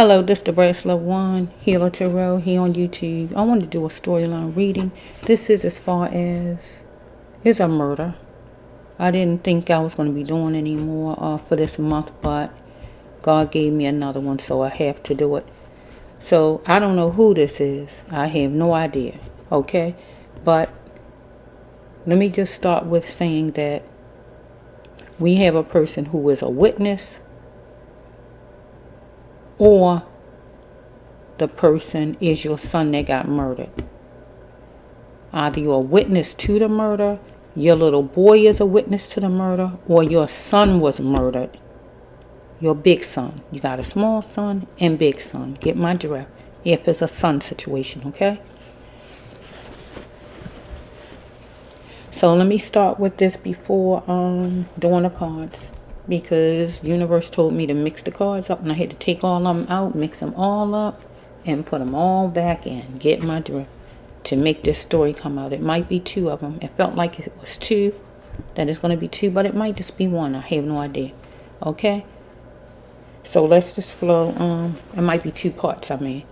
Hello, this is the Brass Love One, Healer Tarot, here on YouTube. I wanted to do a storyline reading. This is as far as it's a murder. I didn't think I was going to be doing any more for this month, but God gave me another one, so I have to do it. So I don't know who this is. I have no idea. Okay, but let me just start with saying that we have a person who is a witness, or the person is your son that got murdered. Either you're a witness to the murder, your little boy is a witness to the murder, or your son was murdered. Your big son. You got a small son and big son. Get my drift. If it's a son situation, okay? So let me start with this before doing the cards, because universe told me to mix the cards up, and I had to take all of them out, mix them all up, and put them all back in. Get my drift. To make this story come out. It might be two of them. It felt like it was two, that it's going to be two, but it might just be one. I have no idea. Okay? So let's just flow. It might be two parts, I mean.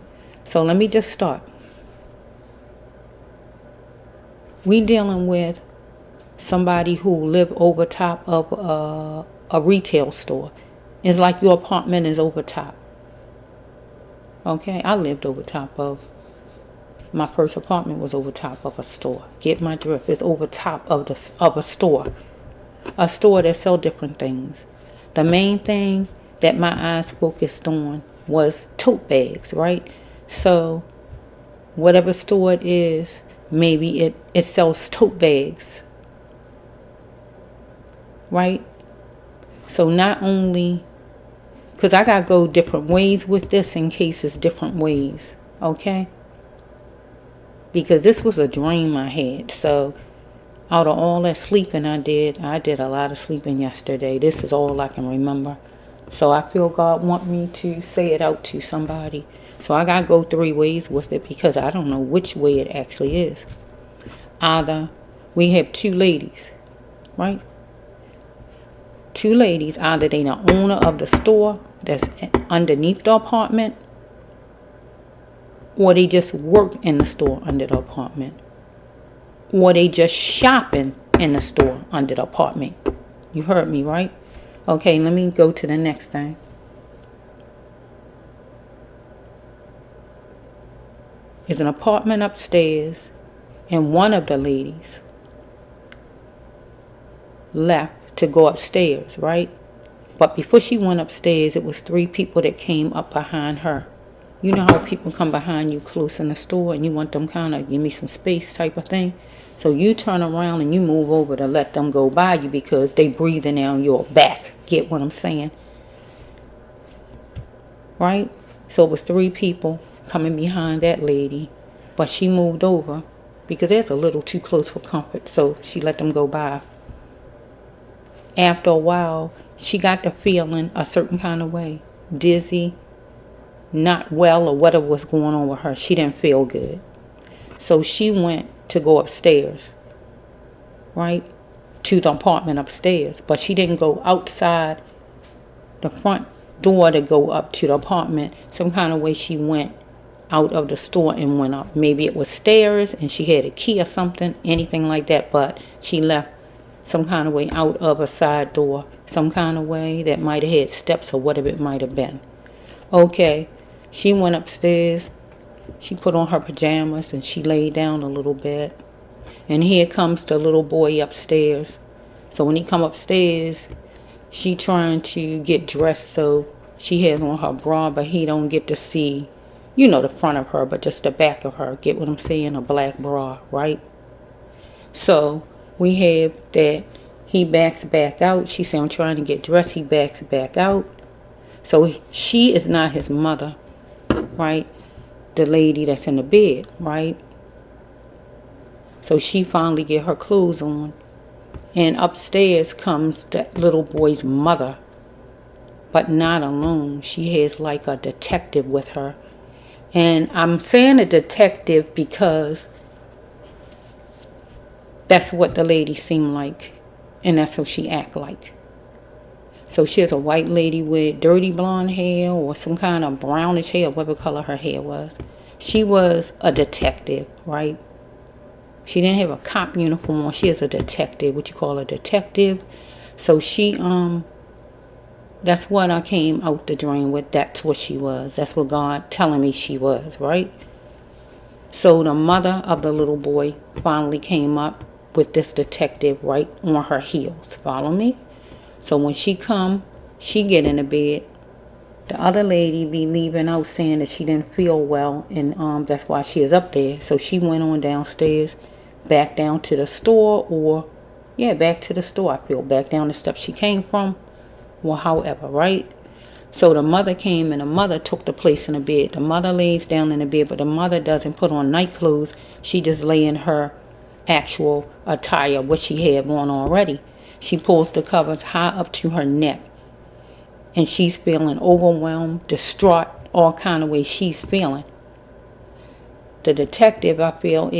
So let me just start. We dealing with somebody who live over top of a retail store. It's like your apartment is over top. Okay? I lived over top of, my first apartment was over top of a store. Get my drift. It's over top of a store. A store that sell different things. The main thing that my eyes focused on was tote bags, right? So whatever store it is, maybe it sells tote bags. Right? So not only, because I got to go different ways with this in case it's different ways. Okay? Because this was a dream I had. So out of all that sleeping I did a lot of sleeping yesterday. This is all I can remember. So I feel God want me to say it out to somebody. So I got to go three ways with it, because I don't know which way it actually is. Either we have two ladies, right? Two ladies, either they the owner of the store that's underneath the apartment, or they just work in the store under the apartment, or they just shopping in the store under the apartment. You heard me, right? Okay, let me go to the next thing. There's an apartment upstairs, and one of the ladies left to go upstairs, right? But before she went upstairs, it was three people that came up behind her. You know how people come behind you close in the store and you want them kind of give me some space type of thing? So you turn around and you move over to let them go by you, because they breathing down your back. Get what I'm saying? Right? So it was three people coming behind that lady, but she moved over because that's a little too close for comfort. So she let them go by. After a while, she got the feeling a certain kind of way. Dizzy, not well, or whatever was going on with her. She didn't feel good. So she went to go upstairs, right, to the apartment upstairs. But she didn't go outside the front door to go up to the apartment. Some kind of way she went out of the store and went up. Maybe it was stairs and she had a key or something, anything like that. But she left some kind of way out of a side door, some kind of way that might have had steps or whatever it might have been. Okay. She went upstairs, she put on her pajamas, and she laid down a little bit. And here comes the little boy upstairs. So when he come upstairs, she trying to get dressed, so she has on her bra, but he don't get to see, the front of her, but just the back of her. Get what I'm saying? A black bra, right? So we have that he backs back out. She said, I'm trying to get dressed. He backs back out. So she is not his mother. Right? The lady that's in the bed, right? So she finally get her clothes on, and upstairs comes that little boy's mother, but not alone. She has like a detective with her. And I'm saying a detective because that's what the lady seemed like, and that's how she act like. So she has a white lady with dirty blonde hair or some kind of brownish hair, whatever color her hair was. She was a detective, right? She didn't have a cop uniform on. She is a detective, what you call a detective. So she, that's what I came out the dream with. That's what she was. That's what God telling me she was, right? So the mother of the little boy finally came up with this detective right on her heels. Follow me? So when she come, she get in the bed. The other lady be leaving out saying that she didn't feel well, and that's why she is up there. So she went on downstairs, back down to the store, back to the store. I feel back down the steps she came from, or however, right? So the mother came and the mother took the place in the bed. The mother lays down in the bed, but the mother doesn't put on night clothes. She just lay in her actual attire, what she had on already. She pulls the covers high up to her neck. And she's feeling overwhelmed, distraught, all kind of ways she's feeling. The detective, I feel,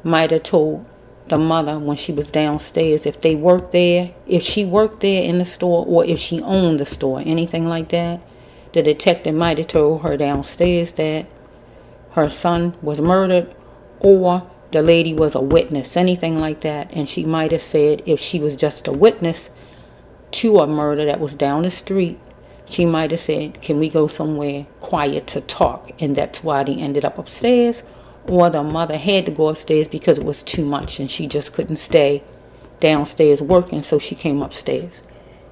might have told the mother when she was downstairs if they worked there, if she worked there in the store, or if she owned the store, anything like that. The detective might have told her downstairs that her son was murdered, or the lady was a witness, anything like that. And she might have said if she was just a witness to a murder that was down the street, she might have said, can we go somewhere quiet to talk? And that's why they ended up upstairs. Or the mother had to go upstairs because it was too much and she just couldn't stay downstairs working, so she came upstairs.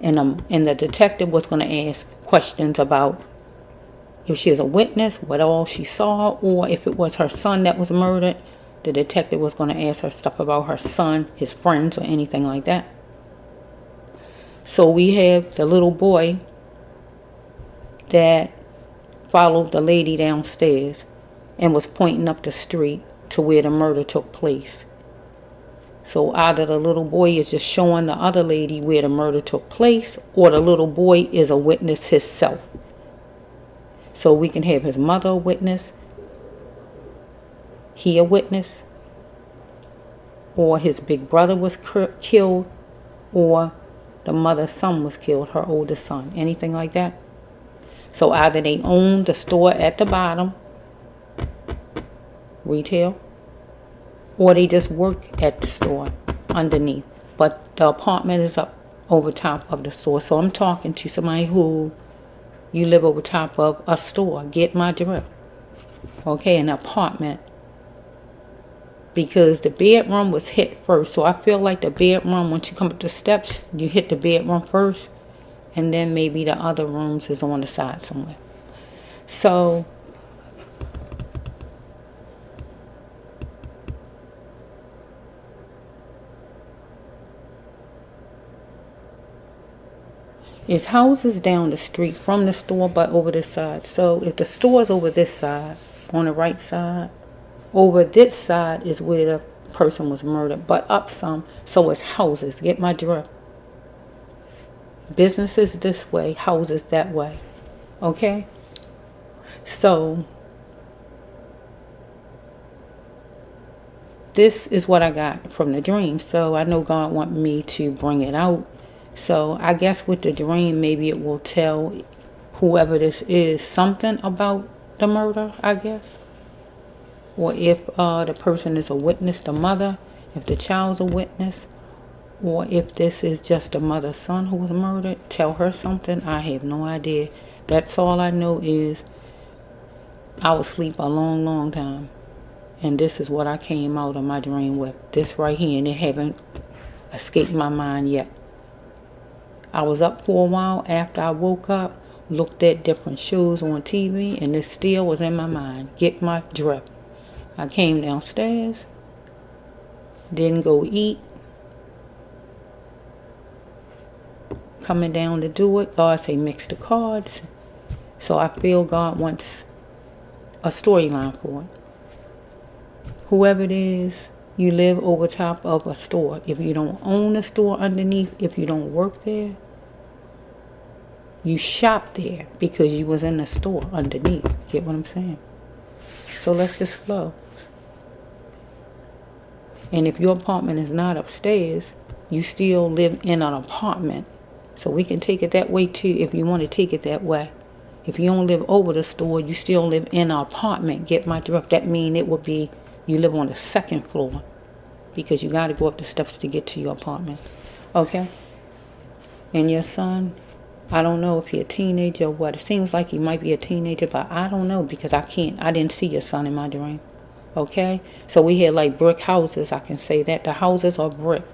And the detective was going to ask questions about if she is a witness, what all she saw, or if it was her son that was murdered. The detective was going to ask her stuff about her son, his friends, or anything like that. So we have the little boy that followed the lady downstairs and was pointing up the street to where the murder took place. So either the little boy is just showing the other lady where the murder took place, or the little boy is a witness himself. So we can have his mother a witness, he a witness, or his big brother was killed, or the mother's son was killed, her oldest son, anything like that. So either they own the store at the bottom, retail, or they just work at the store underneath. But the apartment is up over top of the store. So I'm talking to somebody who, you live over top of a store. Get my drift. Okay, an apartment. Because the bedroom was hit first. So I feel like the bedroom, once you come up the steps, you hit the bedroom first. And then maybe the other rooms is on the side somewhere. So it's houses down the street from the store, but over this side. So if the store is over this side, on the right side, over this side is where the person was murdered, but up some. So it's houses. Get my drift. Businesses this way, houses that way. Okay? So this is what I got from the dream. So I know God want me to bring it out. So I guess with the dream, maybe it will tell whoever this is something about the murder, I guess. Or if the person is a witness, the mother, if the child's a witness, or if this is just the mother's son who was murdered, tell her something. I have no idea. That's all I know is I was asleep a long, long time. And this is what I came out of my dream with. This right here, and it haven't escaped my mind yet. I was up for a while after I woke up, looked at different shows on TV, and this still was in my mind. Get my drift. I came downstairs, didn't go eat. Coming down to do it, God say mix the cards. So I feel God wants a storyline for it. Whoever it is, you live over top of a store. If you don't own a store underneath, if you don't work there, you shop there because you was in the store underneath. Get what I'm saying? So let's just flow. And if your apartment is not upstairs, you still live in an apartment. So we can take it that way too if you want to take it that way. If you don't live over the store, you still live in an apartment. Get my drift? That mean it would be you live on the second floor because you got to go up the steps to get to your apartment. Okay? And your son, I don't know if he's a teenager or what. It seems like he might be a teenager, but I don't know because I didn't see your son in my dream. Okay? So we had like brick houses. I can say that. The houses are brick.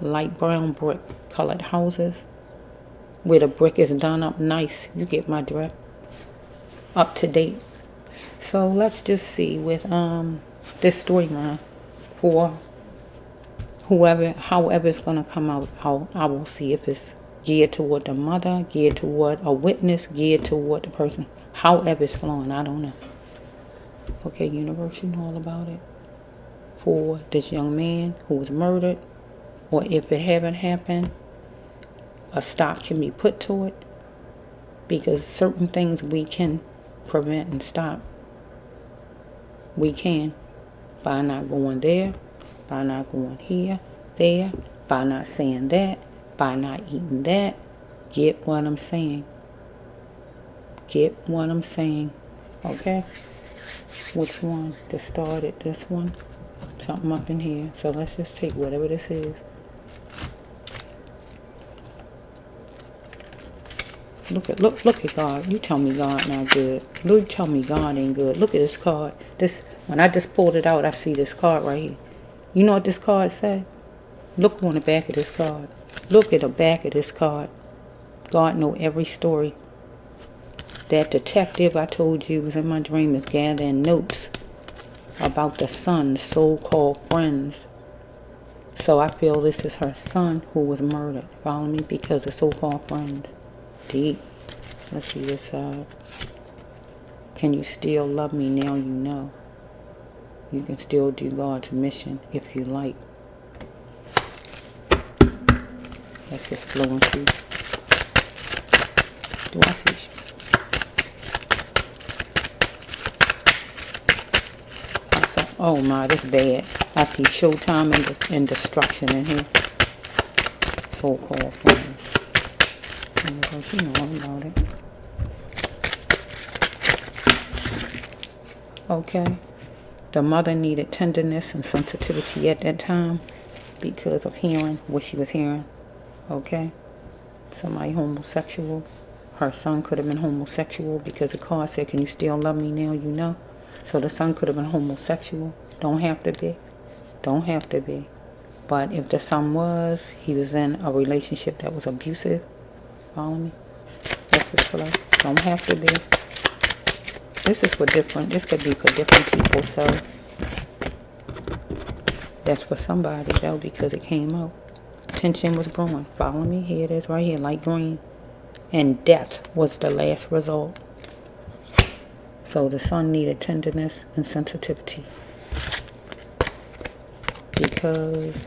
Light brown brick colored houses. Where the brick is done up nice. You get my drift. Up to date. So let's just see with this storyline for however it's going to come out. I will see if it's geared toward the mother, geared toward a witness, geared toward the person. However it's flowing, I don't know. Okay, universe, you know all about it. For this young man who was murdered, or if it haven't happened, a stop can be put to it, because certain things we can prevent and stop. We can, by not going there, by not going here, there, by not saying that, by not eating that. Get what I'm saying? Get what I'm saying? Okay? Which one? This started, this one? Something up in here. So let's just take whatever this is. Look at God. You tell me God not good. You tell me God ain't good. Look at this card. When I just pulled it out, I see this card right here. You know what this card said? Look on the back of this card. Look at the back of this card. God know every story. That detective I told you was in my dream is gathering notes about the son's so-called friends. So I feel this is her son who was murdered. Follow me? Because of so-called friends. Deep. Let's see this side. Can you still love me now you know? You can still do God's mission if you like. Let's just flow and see. Do I see? Oh my, this bad. I see showtime and destruction in here. So-called friends. You know all about it. Okay. The mother needed tenderness and sensitivity at that time because of hearing what she was hearing. Okay. Somebody homosexual. Her son could have been homosexual because the card said, can you still love me now you know? So the son could have been homosexual. Don't have to be. Don't have to be. But if the son was, he was in a relationship that was abusive. Follow me? That's just for like, don't have to be. This is for different, this could be for different people, so that's for somebody though, because it came out. Tension was brewing. Follow me? Here it is right here, light green. And death was the last result. So the son needed tenderness and sensitivity. Because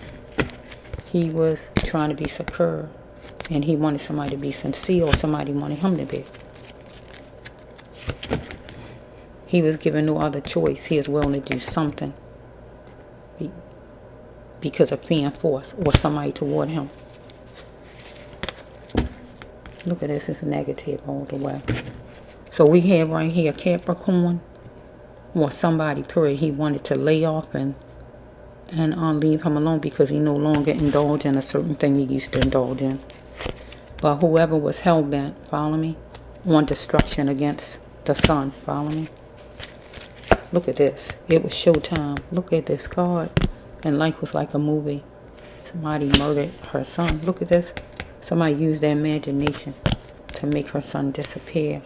he was trying to be secure. And he wanted somebody to be sincere, or somebody wanted him to be. He was given no other choice. He was willing to do something because of fear and force, or somebody toward him. Look at this. It's negative all the way. So we have right here Capricorn, or somebody, period. He wanted to lay off and leave him alone because he no longer indulged in a certain thing he used to indulge in. But whoever was hell-bent, follow me, on destruction against the son, follow me. Look at this. It was showtime. Look at this card. And life was like a movie. Somebody murdered her son. Look at this. Somebody used their imagination to make her son disappear.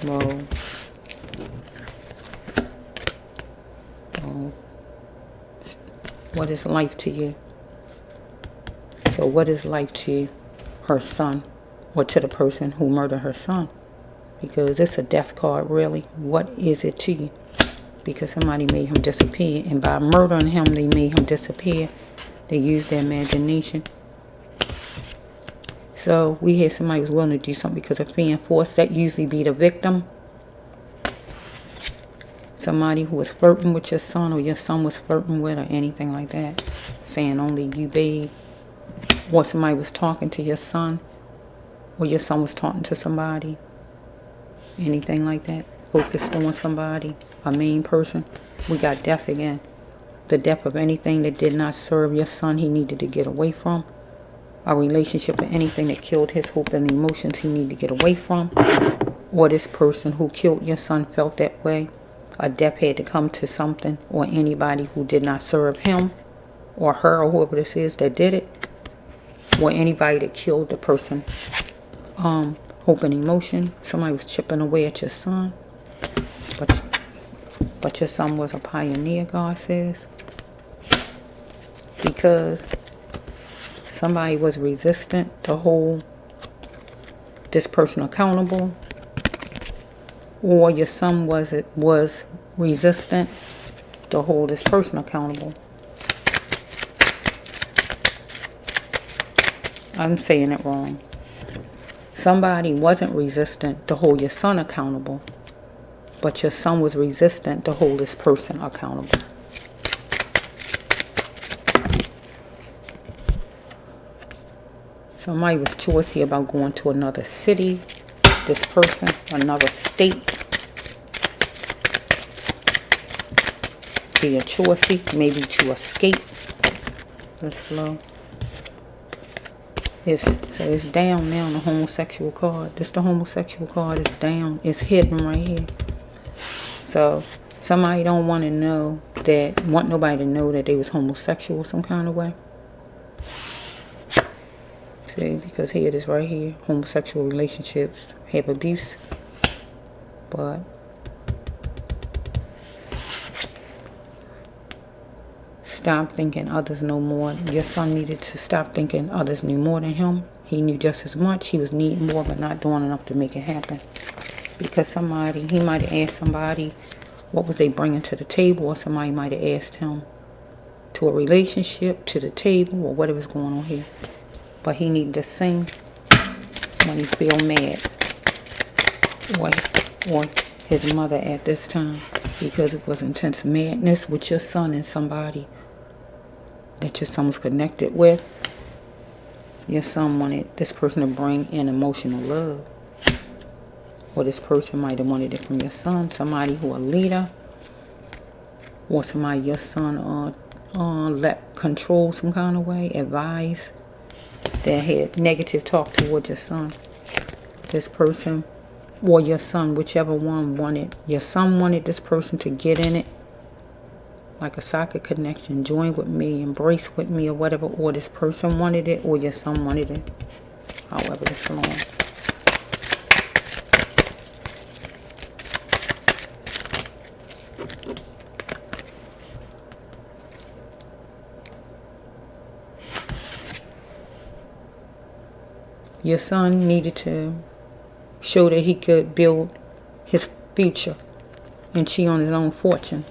Whoa. What is life to you? So what is life to her son, or to the person who murdered her son? Because it's a death card, really. What is it to you? Because somebody made him disappear, and by murdering him, they made him disappear. They used their imagination. So we had somebody who's willing to do something because of fear and force. That usually be the victim. Somebody who was flirting with your son, or your son was flirting with, or anything like that. Saying only you, babe. Or somebody was talking to your son, or your son was talking to somebody. Anything like that. Focused on somebody, a main person. We got death again. The death of anything that did not serve your son, he needed to get away from. A relationship or anything that killed his hope and emotions, he needed to get away from. Or this person who killed your son felt that way. A death had to come to something or anybody who did not serve him or her or whoever this is that did it. Or anybody that killed the person. Hope and emotion. Somebody was chipping away at your son. But your son was a pioneer, God says. Because somebody was resistant to hold this person accountable. Or your son was resistant to hold this person accountable. I'm saying it wrong. Somebody wasn't resistant to hold your son accountable, but your son was resistant to hold this person accountable. Somebody was choosy about going to another city, this person, another state. Being choosy, maybe to escape. Let's flow. So it's down now, the homosexual card. This the homosexual card. It's down. It's hidden right here. So somebody don't want nobody to know that they was homosexual some kind of way. See, because here it is right here. Homosexual relationships have abuse. But stop thinking others know more. Your son needed to stop thinking others knew more than him. He knew just as much. He was needing more, but not doing enough to make it happen. Because he might have asked somebody what was they bringing to the table, or somebody might have asked him to a relationship, to the table, or whatever was going on here. But he needed to sing when he feel mad, or his mother at this time, because it was intense madness with your son and somebody that your son was connected with. Your son wanted this person to bring in emotional love, or this person might have wanted it from your son. Somebody who a leader, or somebody your son let control some kind of way, advise, that had negative talk toward your son. This person or your son, whichever one wanted. Your son wanted this person to get in it, like a soccer connection, join with me, embrace with me, or whatever. Or this person wanted it, or your son wanted it. However it's going. Your son needed to show that he could build his future and cheat on his own fortune.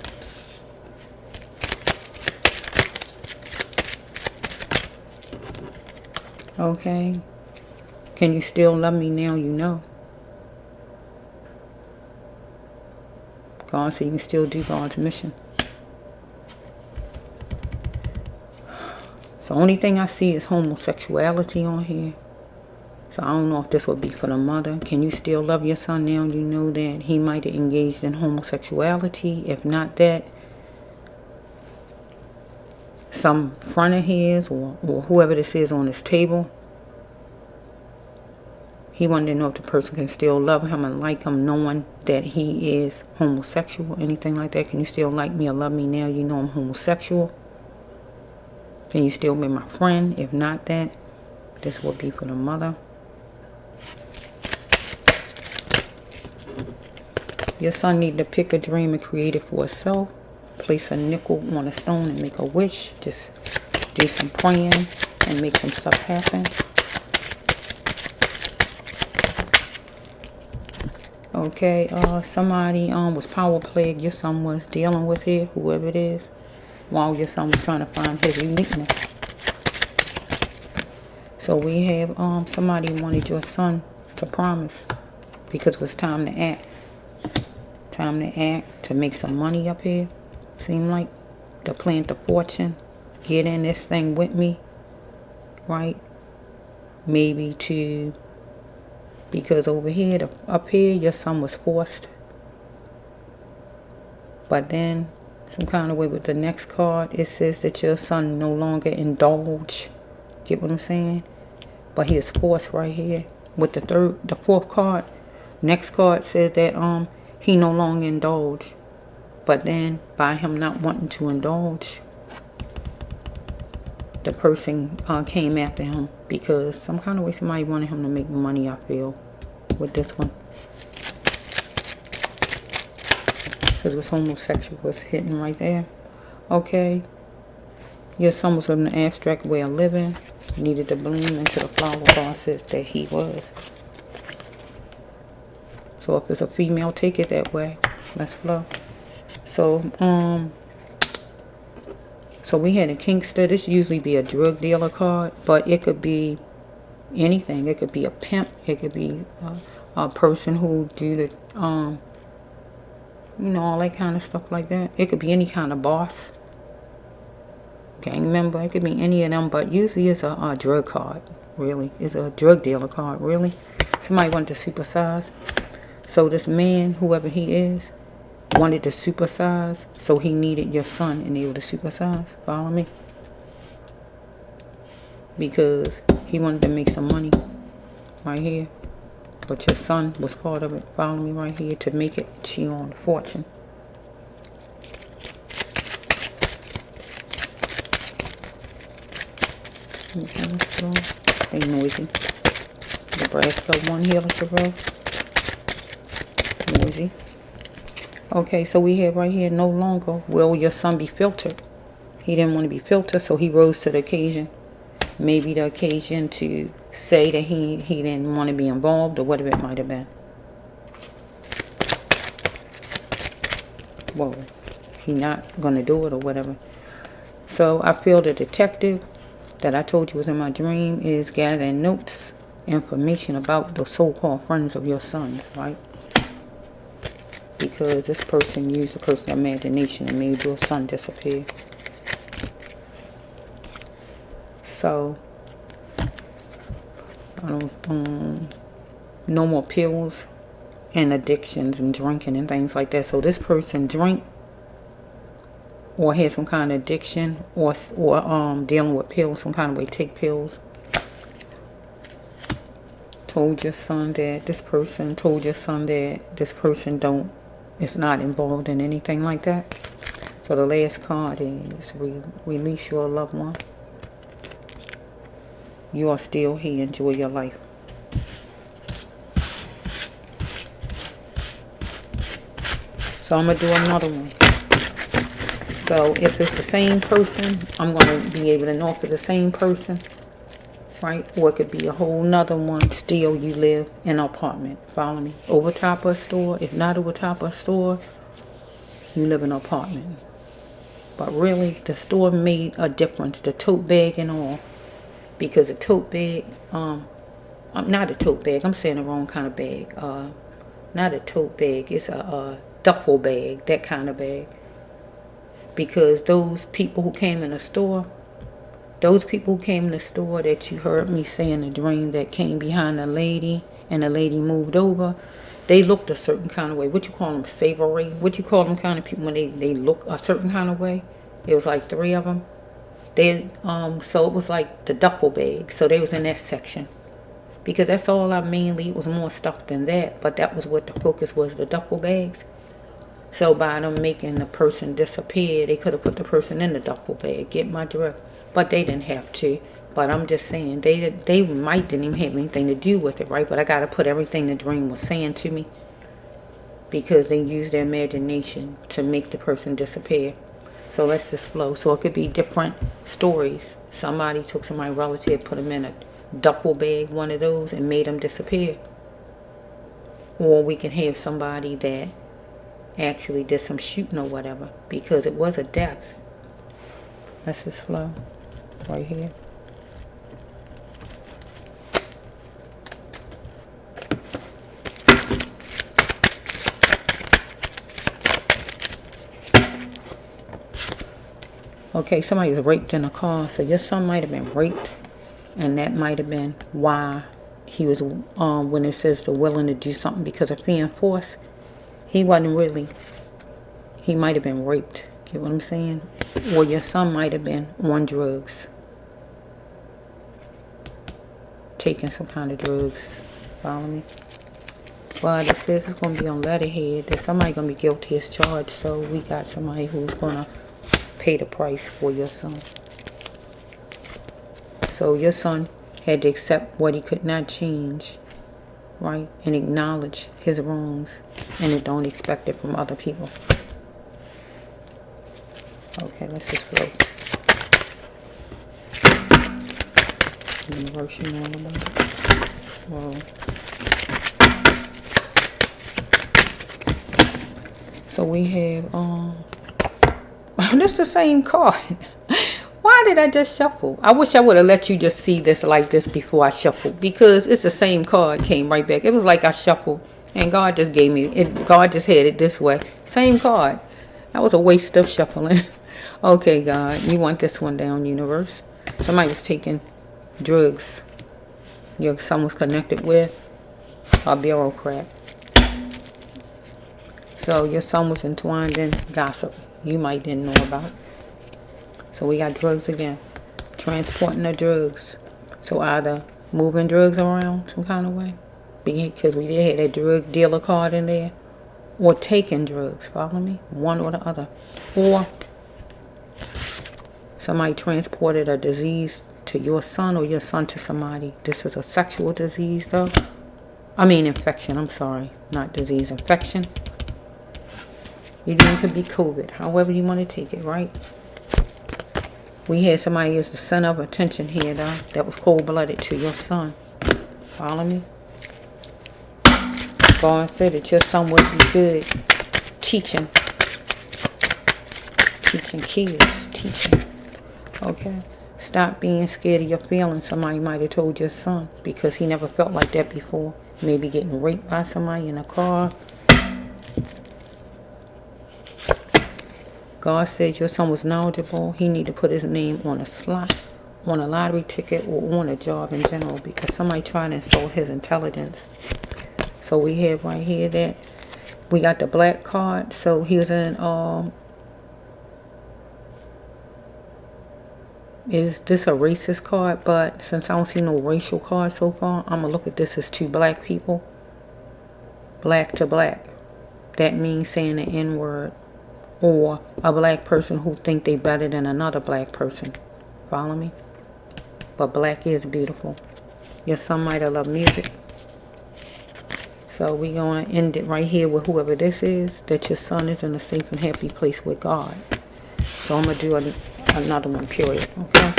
Okay. Can you still love me now? You know. God said you can still do God's mission. So the only thing I see is homosexuality on here. So I don't know if this would be for the mother. Can you still love your son now? You know that he might have engaged in homosexuality. If not that, some friend of his or whoever this is on this table, he wanted to know if the person can still love him and like him, knowing that he is homosexual, anything like that. Can you still like me or love me now? You know I'm homosexual. Can you still be my friend? If not that, this will be for the mother. Your son need to pick a dream and create it for himself. Place a nickel on a stone and make a wish. Just do some praying and make some stuff happen. Okay, somebody was power plague your son was dealing with here, whoever it is, while your son was trying to find his uniqueness. So we have somebody wanted your son to promise because it was time to act. Time to act, to make some money up here. Seem like to plant the fortune. Get in this thing with me. Right? Maybe to, because over here, up here, your son was forced. But then, some kind of way with the next card, it says that your son no longer indulge. Get what I'm saying? But he is forced right here. With the fourth card, next card says that he no longer indulge. But then, by him not wanting to indulge, the person came after him because some kind of way somebody wanted him to make money, I feel, with this one. Because it was homosexual was hitting right there. Okay. Your son was living an abstract way of living. Needed to bloom into the flower process that he was. So if it's a female, take it that way. Let's flow. So, so we had a Kingster. This usually be a drug dealer card, but it could be anything. It could be a pimp. It could be a person who do the, you know, all that kind of stuff like that. It could be any kind of boss, gang member. It could be any of them, but usually it's a drug card. Really, it's a drug dealer card. Really, somebody wanted to supersize. So this man, whoever he is, wanted to supersize, so he needed your son and able to supersize. Follow me? Because he wanted to make some money right here. But your son was part of it. Follow me right here to make it. She on the fortune. Okay, let's go. They noisy. Nebraska one here, let's go. Noisy. Okay, so we have right here, no longer will your son be filtered. He didn't want to be filtered, so he rose to the occasion. Maybe the occasion to say that he didn't want to be involved, or whatever it might have been. Whoa, he not going to do it or whatever. So I feel the detective that I told you was in my dream is gathering notes, information about the so-called friends of your sons, right? Because this person used a person's imagination and made your son disappear. So, no more pills and addictions and drinking and things like that. So this person drink or had some kind of addiction or dealing with pills, some kind of way, take pills. Told your son that this person is not involved in anything like that. So the last card is release your loved one. You are still here. Enjoy your life. So I'm going to do another one. So if it's the same person, I'm going to be able to know if it's the same person. Right? Or it could be a whole nother one. Still you live in an apartment. Follow me? Over top of a store. If not over top of a store, you live in an apartment. But really, the store made a difference. The tote bag and all. Because a tote bag, not a tote bag, I'm saying the wrong kind of bag. Not a tote bag, it's a duffel bag, that kind of bag. Because those people who came in the store, that you heard me say in the dream that came behind the lady and the lady moved over, they looked a certain kind of way. What you call them, savory? What you call them kind of people when they look a certain kind of way? It was like 3 of them. So it was like the duffel bag. So they was in that section. Because that's all it was more stuff than that. But that was what the focus was, the duffel bags. So by them making the person disappear, they could have put the person in the duffel bag. Get my drift. But they didn't have to. But I'm just saying, they didn't even have anything to do with it, right? But I got to put everything the dream was saying to me. Because they used their imagination to make the person disappear. So let's just flow. So it could be different stories. Somebody took somebody's relative, put them in a duffel bag, one of those, and made them disappear. Or we can have somebody that actually did some shooting or whatever. Because it was a death. Let's just flow. Right here. Okay, somebody was raped in a car. So your son might have been raped. And that might have been why he was, when it says they're willing to do something because of fear and force, he wasn't really, he might have been raped. Get what I'm saying? Or your son might have been on drugs. Taking some kind of drugs. Follow me? But it says it's going to be on letterhead that somebody going to be guilty as charged. So we got somebody who's going to pay the price for your son. So your son had to accept what he could not change, right? And acknowledge his wrongs. And it don't expect it from other people. Okay, let's just flow. Universe, you know all about it. Whoa. So we have, this is the same card. Why did I just shuffle? I wish I would have let you just see this like this before I shuffled. Because it's the same card came right back. It was like I shuffled. And God just gave me it. God just had it this way. Same card. That was a waste of shuffling. Okay, God. You want this one down, universe. Somebody was taking drugs. Your son was connected with a bureaucrat. So your son was entwined in gossip. You might didn't know about. So we got drugs again. Transporting the drugs. So either moving drugs around some kind of way. Because we did have that drug dealer card in there. Or taking drugs. Follow me? One or the other. Or somebody transported a disease to your son or your son to somebody. This is a sexual disease though. I mean infection. I'm sorry. Not disease. Infection. It even could be COVID. However you want to take it, right? We had somebody as the center of attention here, though. That was cold-blooded to your son. Follow me? God said that your son would be good teaching. Teaching kids. Teaching. Okay? Stop being scared of your feelings. Somebody might have told your son. Because he never felt like that before. Maybe getting raped by somebody in a car. God said your son was knowledgeable. He need to put his name on a slot, on a lottery ticket, or on a job in general. Because somebody trying to insult his intelligence. So we have right here that we got the black card. So he was in, is this a racist card? But since I don't see no racial card so far, I'm going to look at this as two black people. Black to black. That means saying the N-word. Or a black person who think they better than another black person. Follow me? But black is beautiful. Your son might have loved music. So we're going to end it right here with whoever this is. That your son is in a safe and happy place with God. So I'm going to do another one, period. Okay?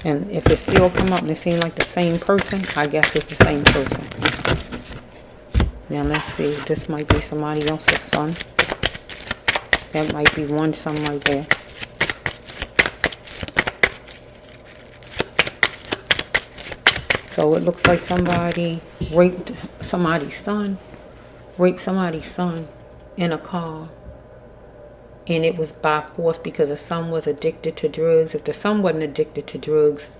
And if it still come up and it seems like the same person, I guess it's the same person. Now let's see. This might be somebody else's son. That might be one son right there. So it looks like somebody raped somebody's son. Raped somebody's son in a car. And it was by force because the son was addicted to drugs. If the son wasn't addicted to drugs,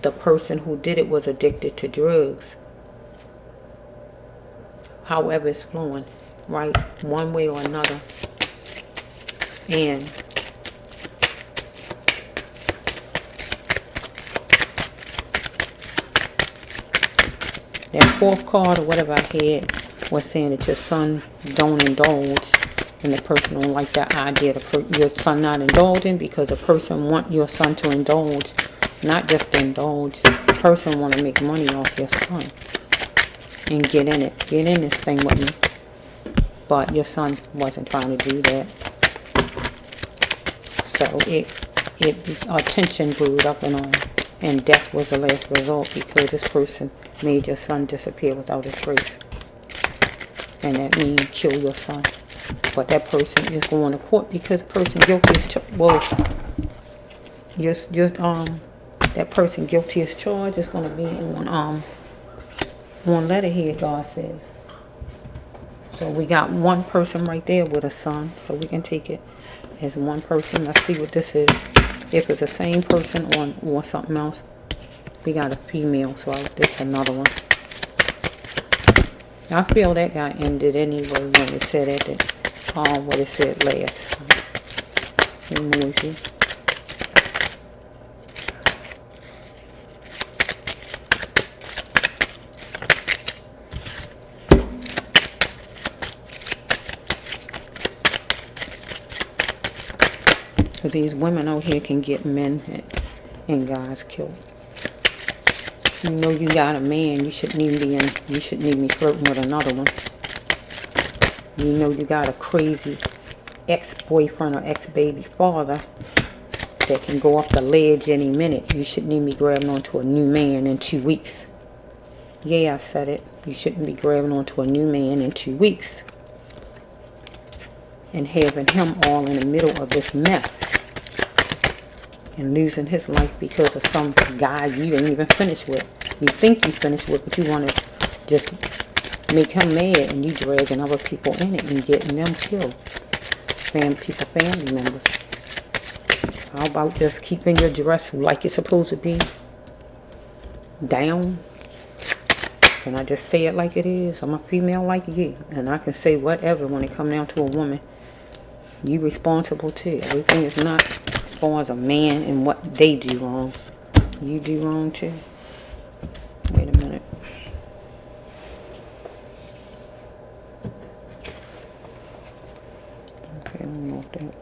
the person who did it was addicted to drugs. However it's flowing, right? One way or another. And that fourth card or whatever I had was saying that your son don't indulge, and the person don't like that idea of your son not indulging, because the person want your son to indulge, not just to indulge. The person want to make money off your son and get in it, get in this thing with me. But your son wasn't trying to do that. So tension brewed up and on, and death was the last result because this person made your son disappear without a trace. And that means kill your son. But that person is going to court because the person guilty is that person guilty as charged is going to be on letterhead, God says. So we got one person right there with a son, so we can take it as one person. Let's see what this is. If it's the same person or something else. We got a female, so this is another one. I feel that got ended anyway when it said at the, what it said last. Noisy. So these women out here can get men and guys killed. You know you got a man, you shouldn't even be flirting with another one. You know you got a crazy ex-boyfriend or ex-baby father that can go off the ledge any minute. You shouldn't even be grabbing onto a new man in 2 weeks. Yeah, I said it. You shouldn't be grabbing onto a new man in 2 weeks. And having him all in the middle of this mess. And losing his life because of some guy you ain't even finished with. You think you finished with, but you want to just make him mad, and you dragging other people in it and getting them killed. Family members. How about just keeping your dress like it's supposed to be? Down? Can I just say it like it is? I'm a female like you, and I can say whatever when it comes down to a woman. You responsible too. Everything is not as far as a man and what they do wrong. You do wrong too. Wait a minute. Okay, I don't know what that.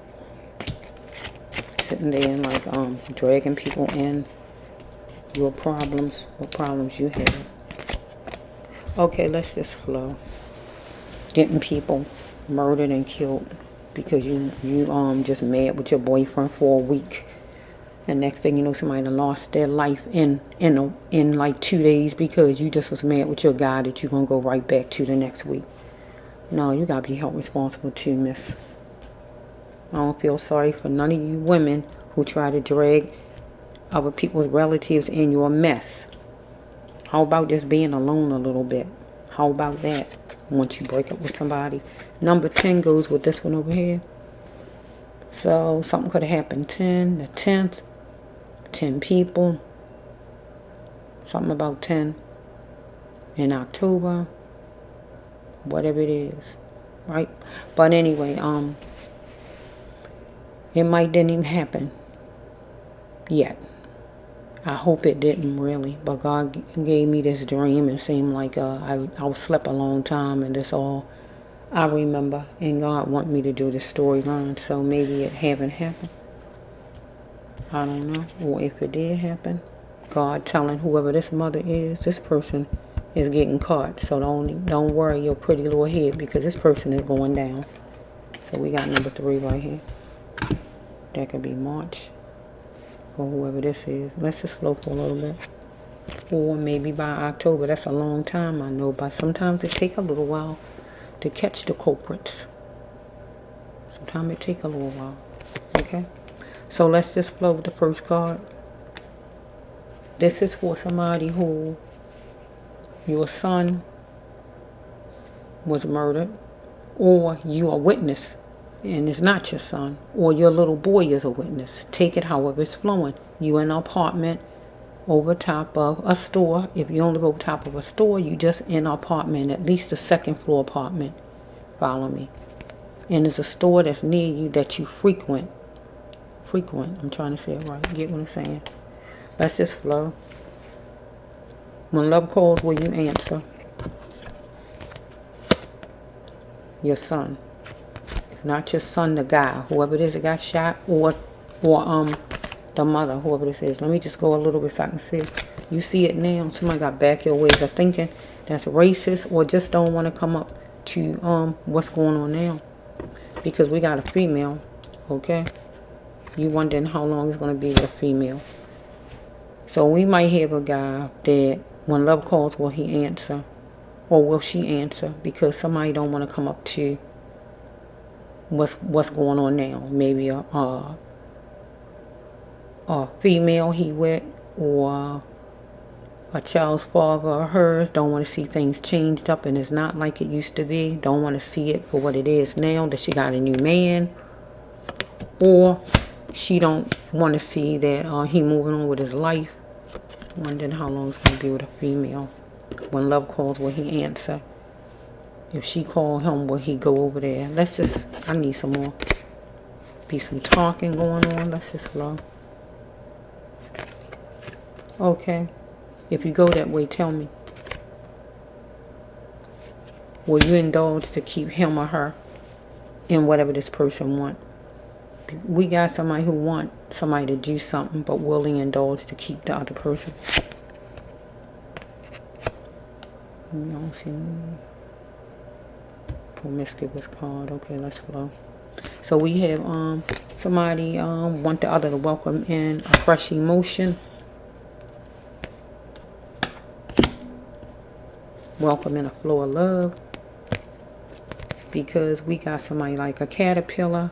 Sitting there and like dragging people in your problems, what problems you have. Okay, let's just flow. Getting people murdered and killed because you just mad with your boyfriend for a week, and next thing you know somebody done lost their life in like 2 days because you just was mad with your guy that you're gonna go right back to the next week. No, you gotta be held responsible too, miss. I don't feel sorry for none of you women who try to drag other people's relatives in your mess. How about just being alone a little bit? How about that? Once you break up with somebody. Number 10 goes with this one over here. So something could have happened 10, the 10th, 10 people. Something about 10 in October. Whatever it is. Right? But anyway, it might didn't even happen yet. I hope it didn't really, but God gave me this dream. It seemed like I slept a long time, and that's all I remember. And God wanted me to do this storyline, so maybe it haven't happened. I don't know. Or if it did happen, God telling whoever this mother is, this person is getting caught. So don't worry your pretty little head, because this person is going down. So we got number 3 right here. That could be March. Or whoever this is. Let's just flow for a little bit. Or maybe by October. That's a long time, I know, but sometimes it take a little while to catch the culprits. Sometimes it take a little while. Okay? So let's just flow with the first card. This is for somebody who your son was murdered, or you are witness and it's not your son, or your little boy is a witness. Take it however it's flowing. You in an apartment over top of a store. If you only over top of a store, you just in an apartment, at least a 2nd floor apartment. Follow me. And there's a store that's near you that you frequent. I'm trying to say it right. Get what I'm saying? Let's just flow. When love calls, will you answer? Your son. Not your son, the guy, whoever it is that got shot, or the mother, whoever this is. Let me just go a little bit so I can see. You see it now. Somebody got backyard ways of thinking that's racist, or just don't want to come up to what's going on now, because we got a female. Okay, you wondering how long it's going to be with a female. So we might have a guy that when love calls, will he answer, or will she answer, because somebody don't want to come up to what's going on now. Maybe a female he with, or a child's father or hers don't want to see things changed up and it's not like it used to be. Don't want to see it for what it is now, that she got a new man. or she don't want to see that he moving on with his life. Wondering how long it's going to be with a female. When love calls, will he answer? If she call him, will he go over there? I need some more. Be some talking going on. Let's just flow. Okay. If you go that way, tell me. Will you indulge to keep him or her in whatever this person want? We got somebody who want somebody to do something, but willing to indulge to keep the other person. You don't see promiscuous card. Okay, let's flow. So we have somebody want the other to welcome in a fresh emotion. Welcome in a flow of love. Because we got somebody like a caterpillar.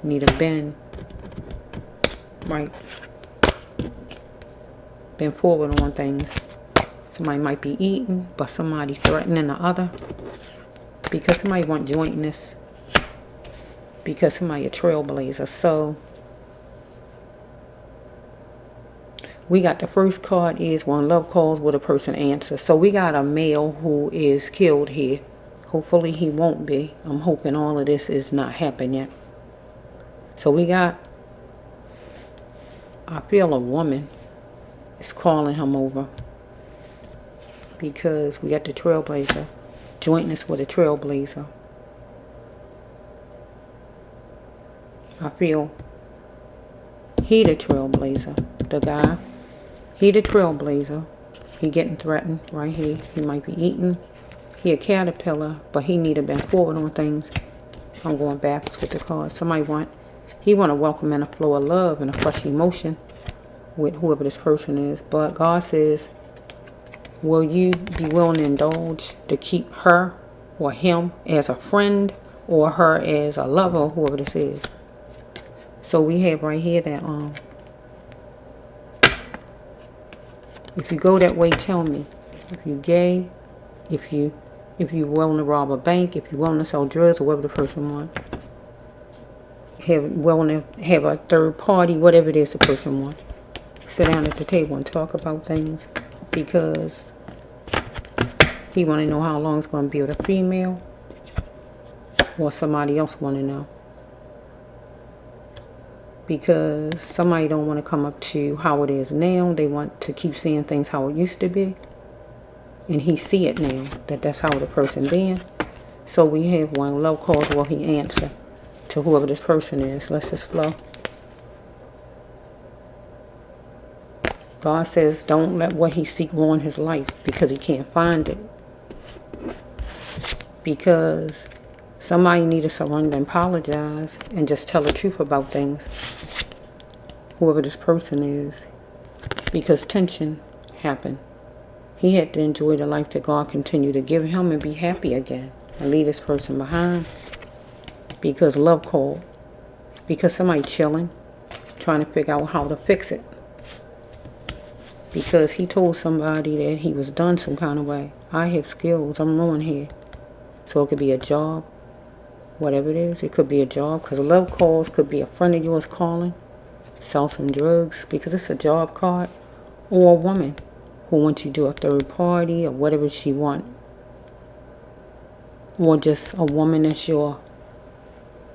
Need a bend. Right. Been forward on things. Somebody might be eating, but somebody threatening the other. Because somebody want jointness. Because somebody a trailblazer. So we got the first card is when love calls, will a person answer? So we got a male who is killed here. Hopefully he won't be. I'm hoping all of this is not happening yet. So we got, I feel a woman is calling him over. Because we got the trailblazer. Jointness with a trailblazer. I feel he the trailblazer. The guy. He the trailblazer. He getting threatened right here. He might be eating. He a caterpillar, but he need to been forward on things. I'm going backwards with the cards. He want to welcome in a flow of love and a fresh emotion with whoever this person is. But God says, will you be willing to indulge to keep her or him as a friend or her as a lover, whoever this is? So we have right here that if you go that way, tell me. If you gay, if you willing to rob a bank, if you're willing to sell drugs, or whatever the person wants. Willing to have a third party, whatever it is the person wants. Sit down at the table and talk about things. Because he want to know how long it's going to be with a female. Or somebody else want to know. Because somebody don't want to come up to how it is now. They want to keep seeing things how it used to be. And he see it now. That's how the person been. So we have one love calls, will he answer to whoever this person is. Let's just flow. God says don't let what he seek ruin his life. Because he can't find it. Because somebody need to surrender and apologize. And just tell the truth about things. Whoever this person is. Because tension happened. He had to enjoy the life that God continued to give him and be happy again. And leave this person behind. Because love called. Because somebody chilling. Trying to figure out how to fix it. Because he told somebody that he was done some kind of way. I have skills. I'm ruined here. So it could be a job. Whatever it is. It could be a job. Because love calls could be a friend of yours calling. Sell some drugs. Because it's a job card. Or a woman who wants you to do a third party or whatever she want. Or just a woman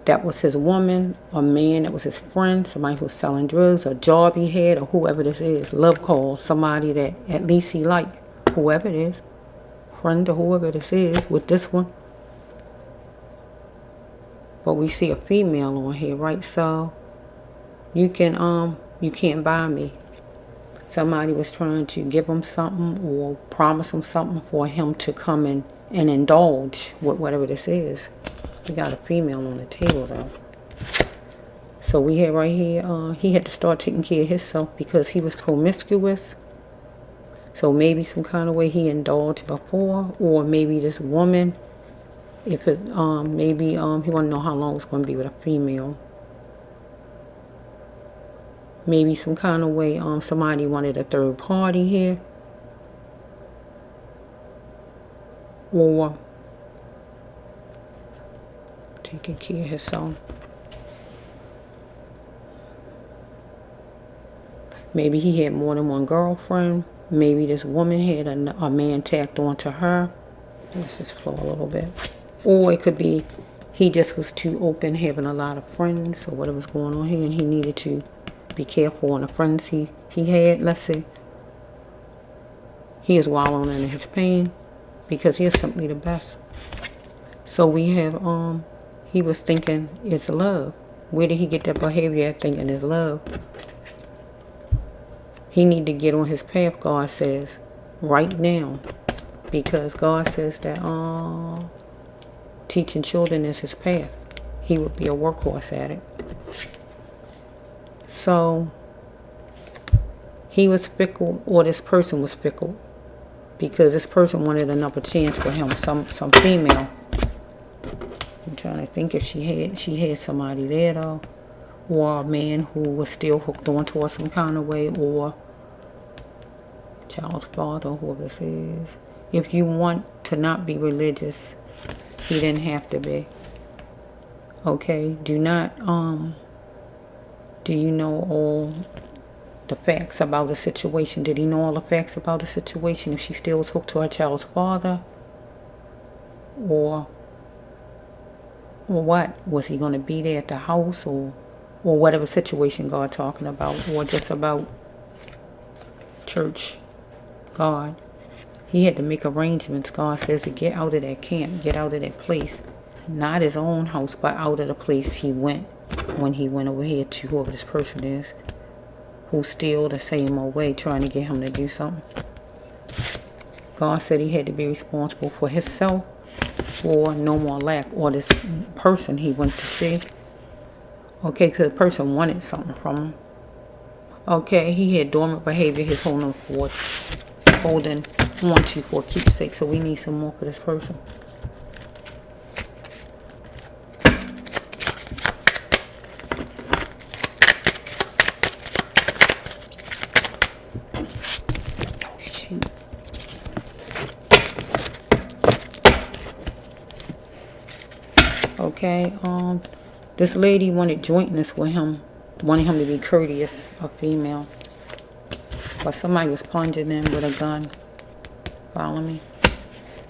that was his woman, a man that was his friend, somebody who was selling drugs, a job he had, or whoever this is. Love calls, somebody that at least he like, whoever it is, friend or whoever this is, with this one. But we see a female on here, right? So you can't buy me. Somebody was trying to give him something or promise him something for him to come in and indulge with whatever this is. We got a female on the table though. So we had right here, he had to start taking care of himself because he was promiscuous. So maybe some kind of way he indulged before, or maybe this woman, if it, maybe he want to know how long it's going to be with a female. Maybe some kind of way somebody wanted a third party here. Or taking care of himself. Maybe he had more than one girlfriend. Maybe this woman had a man tacked onto her. Let's just flow a little bit. Or it could be he just was too open, having a lot of friends or whatever's going on here, and he needed to be careful on the friends he had. Let's see. He is wallowing in his pain because he is simply the best. So we have, he was thinking it's love. Where did he get that behavior at thinking it's love? He need to get on his path, God says, right now. Because God says that teaching children is his path. He would be a workhorse at it. So he was fickle, or this person was fickle, because this person wanted another chance for him, some female. I'm trying to think if she had somebody there though, or a man who was still hooked on to her some kind of way, or child's father, whoever this is. If you want to not be religious, he didn't have to be. Okay, do not, do you know all the facts about the situation? Did he know all the facts about the situation? If she still was hooked to her child's father? Or what? Was he going to be there at the house? Or whatever situation God talking about? Or just about church? God. He had to make arrangements, God says, to get out of that camp, get out of that place. Not his own house, but out of the place he went when he went over here to whoever this person is, who's still the same old way, trying to get him to do something. God said he had to be responsible for himself, or no more lack, or this person he went to see. Okay, because the person wanted something from him. Okay, he had dormant behavior his whole life, holding on to for keepsake, so we need some more for this person. Oh shoot. Okay, this lady wanted jointness with him, wanted him to be courteous, a female. But somebody was plunging in with a gun. Follow me?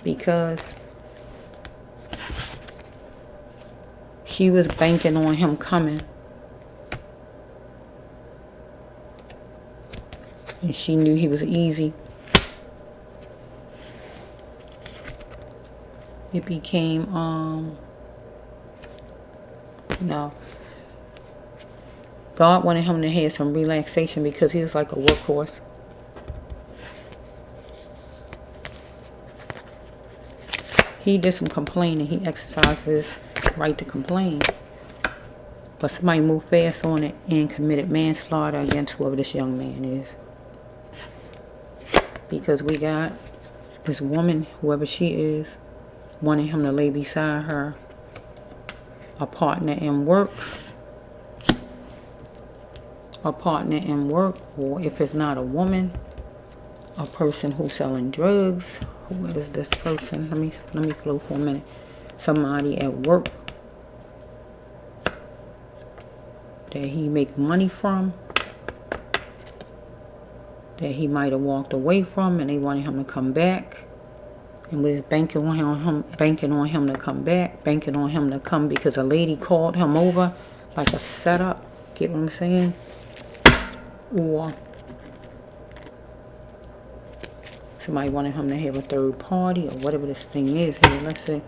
Because she was banking on him coming. And she knew he was easy. It became, no. God wanted him to have some relaxation because he was like a workhorse. He did some complaining. He exercised his right to complain. But somebody moved fast on it and committed manslaughter against whoever this young man is. Because we got this woman, whoever she is, wanting him to lay beside her, a partner in work. A partner in work, or if it's not a woman, a person who's selling drugs. Who is this person? Let me flow for a minute. Somebody at work that he make money from, that he might have walked away from, and they wanted him to come back, and was banking on him to come back, banking on him to come because a lady called him over, like a setup. Get what I'm saying? Or somebody wanted him to have a third party, or whatever this thing is here. Let's say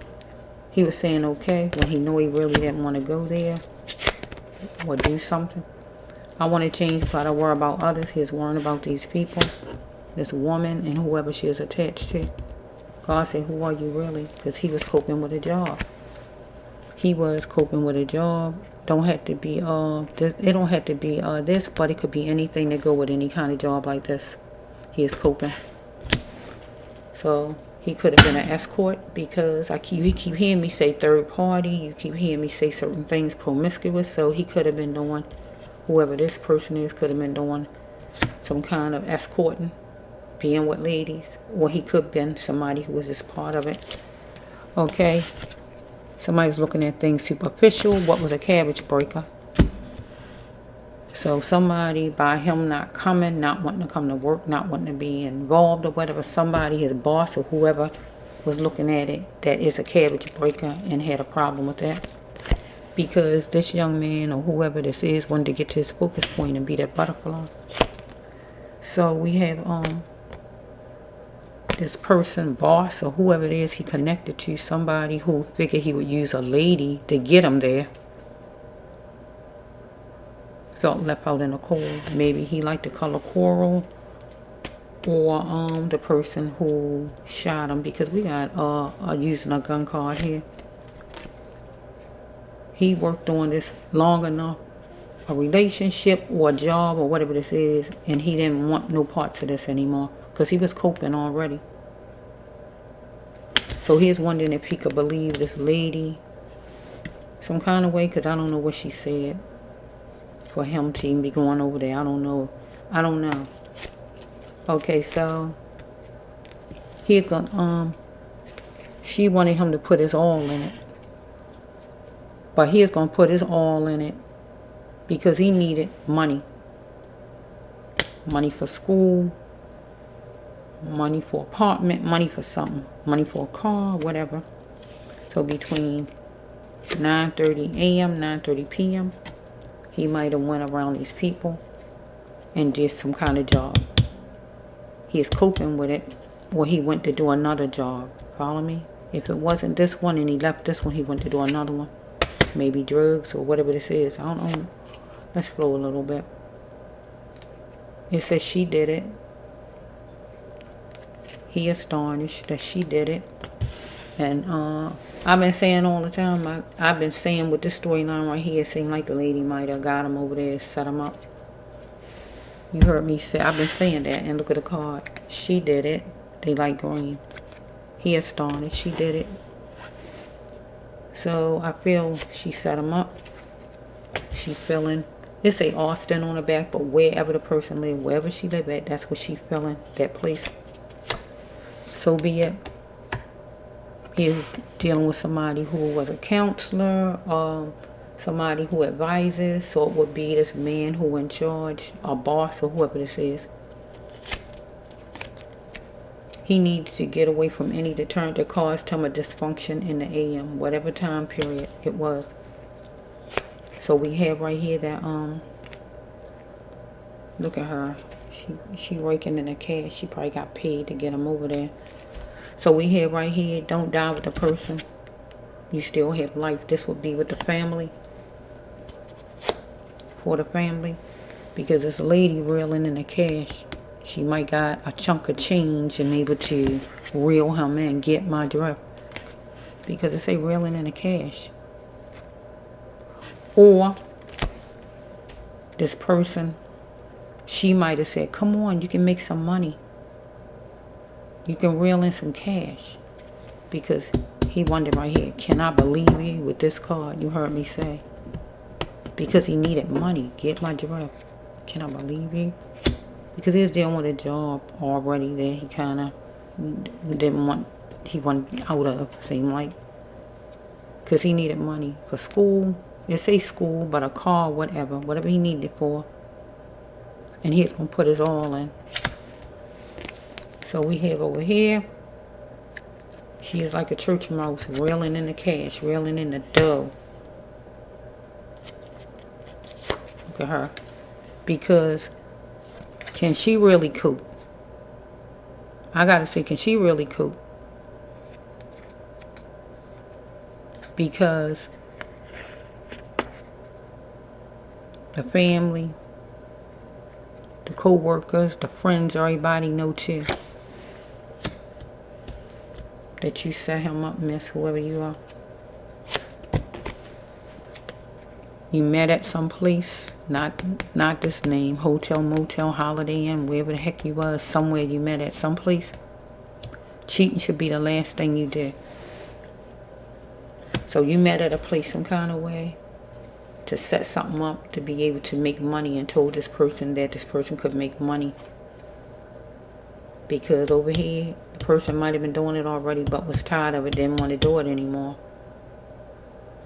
he was saying okay when he knew he really didn't want to go there or do something. I want to change, but I worry about others. He's worrying about these people, this woman and whoever she is attached to. God said, who are you really? Because he was coping with a job. He was coping with a job. Don't have to be it don't have to be this, but it could be anything that go with any kind of job like this. He is coping. So he could have been an escort, because you keep hearing me say third party, you keep hearing me say certain things promiscuous. So he could have been doing, whoever this person is, could have been doing some kind of escorting, being with ladies, or he could have been somebody who was just part of it. Okay. Somebody's looking at things superficial. What was a cabbage breaker? So somebody, by him not coming, not wanting to come to work, not wanting to be involved or whatever, somebody, his boss or whoever was looking at it, that is a cabbage breaker and had a problem with that. Because this young man or whoever this is wanted to get to his focus point and be that butterfly. So we have this person, boss or whoever it is he connected to, somebody who figured he would use a lady to get him there. Felt left out in the cold. Maybe he liked the color coral, or the person who shot him, because we got using a gun card here. He worked on this long enough, a relationship or a job or whatever this is, and he didn't want no parts of this anymore because he was coping already. So he's wondering if he could believe this lady some kind of way, because I don't know what she said for him to even be going over there. I don't know. Okay, so he gonna she wanted him to put his all in it, but he's gonna put his all in it because he needed money for school, money for apartment, money for something, money for a car, whatever. So between 9:30 a.m. 9:30 p.m. he might have went around these people and did some kind of job. He's coping with it, or he went to do another job. Follow me? If it wasn't this one and he left this one, he went to do another one. Maybe drugs or whatever this is. I don't know. Let's flow a little bit. It says she did it. He astonished that she did it. And I've been saying all the time, I've been saying with this storyline right here, it seemed like the lady might have got him over there, set him up. You heard me say, I've been saying that, and look at the card. She did it. They like green. He astonished. She did it. So I feel she set him up. She feeling, it say Austin on the back, but wherever the person live, wherever she live at, that's what she feeling, that place. So be it. He is dealing with somebody who was a counselor, somebody who advises. So it would be this man who in charge, a boss or whoever this is. He needs to get away from any deterrent that caused him a dysfunction in the AM, whatever time period it was. So we have right here that look at her. She raking in the cash. She probably got paid to get him over there. So we have right here, don't die with the person. You still have life. This would be with the family. For the family. Because this lady reeling in the cash. She might got a chunk of change and able to reel him in, get my drift. Because it say reeling in the cash. Or this person, she might have said, come on, you can make some money. You can reel in some cash. Because he wondered right here, can I believe you with this card? You heard me say. Because he needed money. Get my drift. Can I believe you? Because he was dealing with a job already that he kind of didn't want, he wanted out of, seemed like. Because he needed money for school. It say school, but a car, whatever he needed it for. And he's going to put his all in. So we have over here, she is like a church mouse, reeling in the cash, reeling in the dough. Look at her. Because can she really cope? I gotta say, can she really cope? Because the family, the co-workers, the friends, everybody know too that you set him up, miss, whoever you are. You met at some place, not this name, hotel, motel, Holiday Inn, wherever the heck you was, somewhere you met at some place. Cheating should be the last thing you did. So you met at a place some kind of way to set something up to be able to make money, and told this person that this person could make money. Because over here, the person might have been doing it already but was tired of it, didn't want to do it anymore.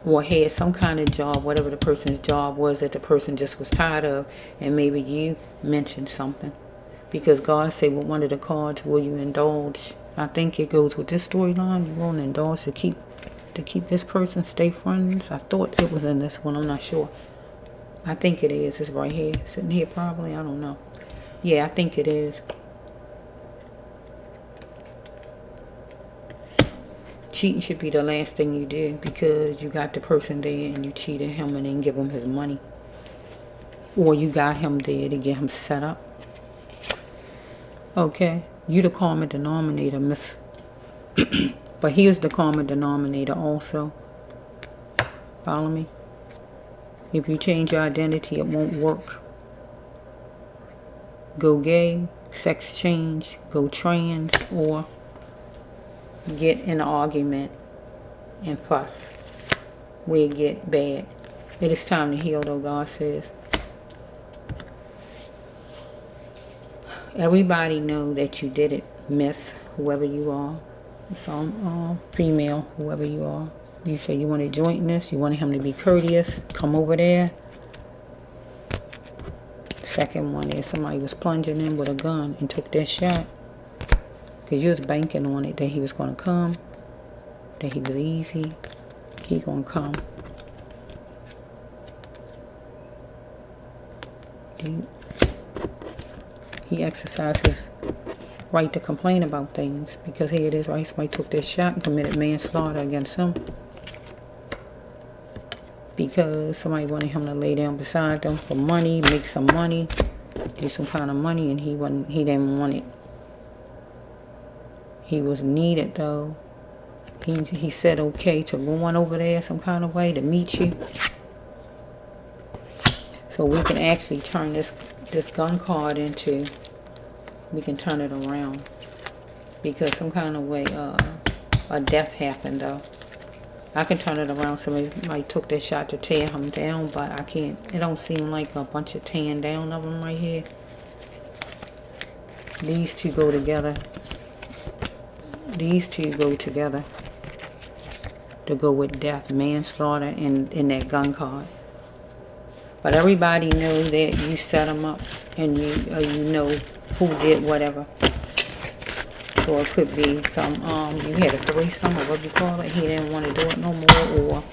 or had some kind of job, whatever the person's job was that the person just was tired of, and maybe you mentioned something. Because God said with one of the cards, will you indulge? I think it goes with this storyline. You won't indulge to keep this person, stay friends. I thought it was in this one. I'm not sure. I think it is. It's right here. Sitting here probably. I don't know. Yeah, I think it is. Cheating should be the last thing you do, because you got the person there and you cheated him and then give him his money. Or you got him there to get him set up. Okay, you the common denominator, miss. But here's the common denominator also. Follow me? If you change your identity, it won't work. Go gay, sex change, go trans, or get in an argument and fuss where it get bad. It is time to heal, though, God says. Everybody know that you did it, miss, whoever you are. Some female, whoever you are. You say you wanted jointness, you wanted him to be courteous, come over there. Second one is somebody was plunging in with a gun and took that shot. Because you was banking on it, that he was going to come, that he was easy, he going to come. He exercised his right to complain about things, because here it is, right? Somebody took this shot and committed manslaughter against him because somebody wanted him to lay down beside them for money, make some money, do some kind of money, and he didn't want it. He was needed, though. He said okay to go on over there some kind of way to meet you, so we can actually turn this gun card into, we can turn it around, because some kind of way a death happened, though. I can turn it around. Somebody took that shot to tear him down, but I can't. It don't seem like a bunch of tearing down of them right here. These two go together. These two go together to go with death, manslaughter, and in that gun card. But everybody knows that you set them up, and you know who did whatever. So it could be some, you had a threesome, or what you call it, he didn't want to do it no more, or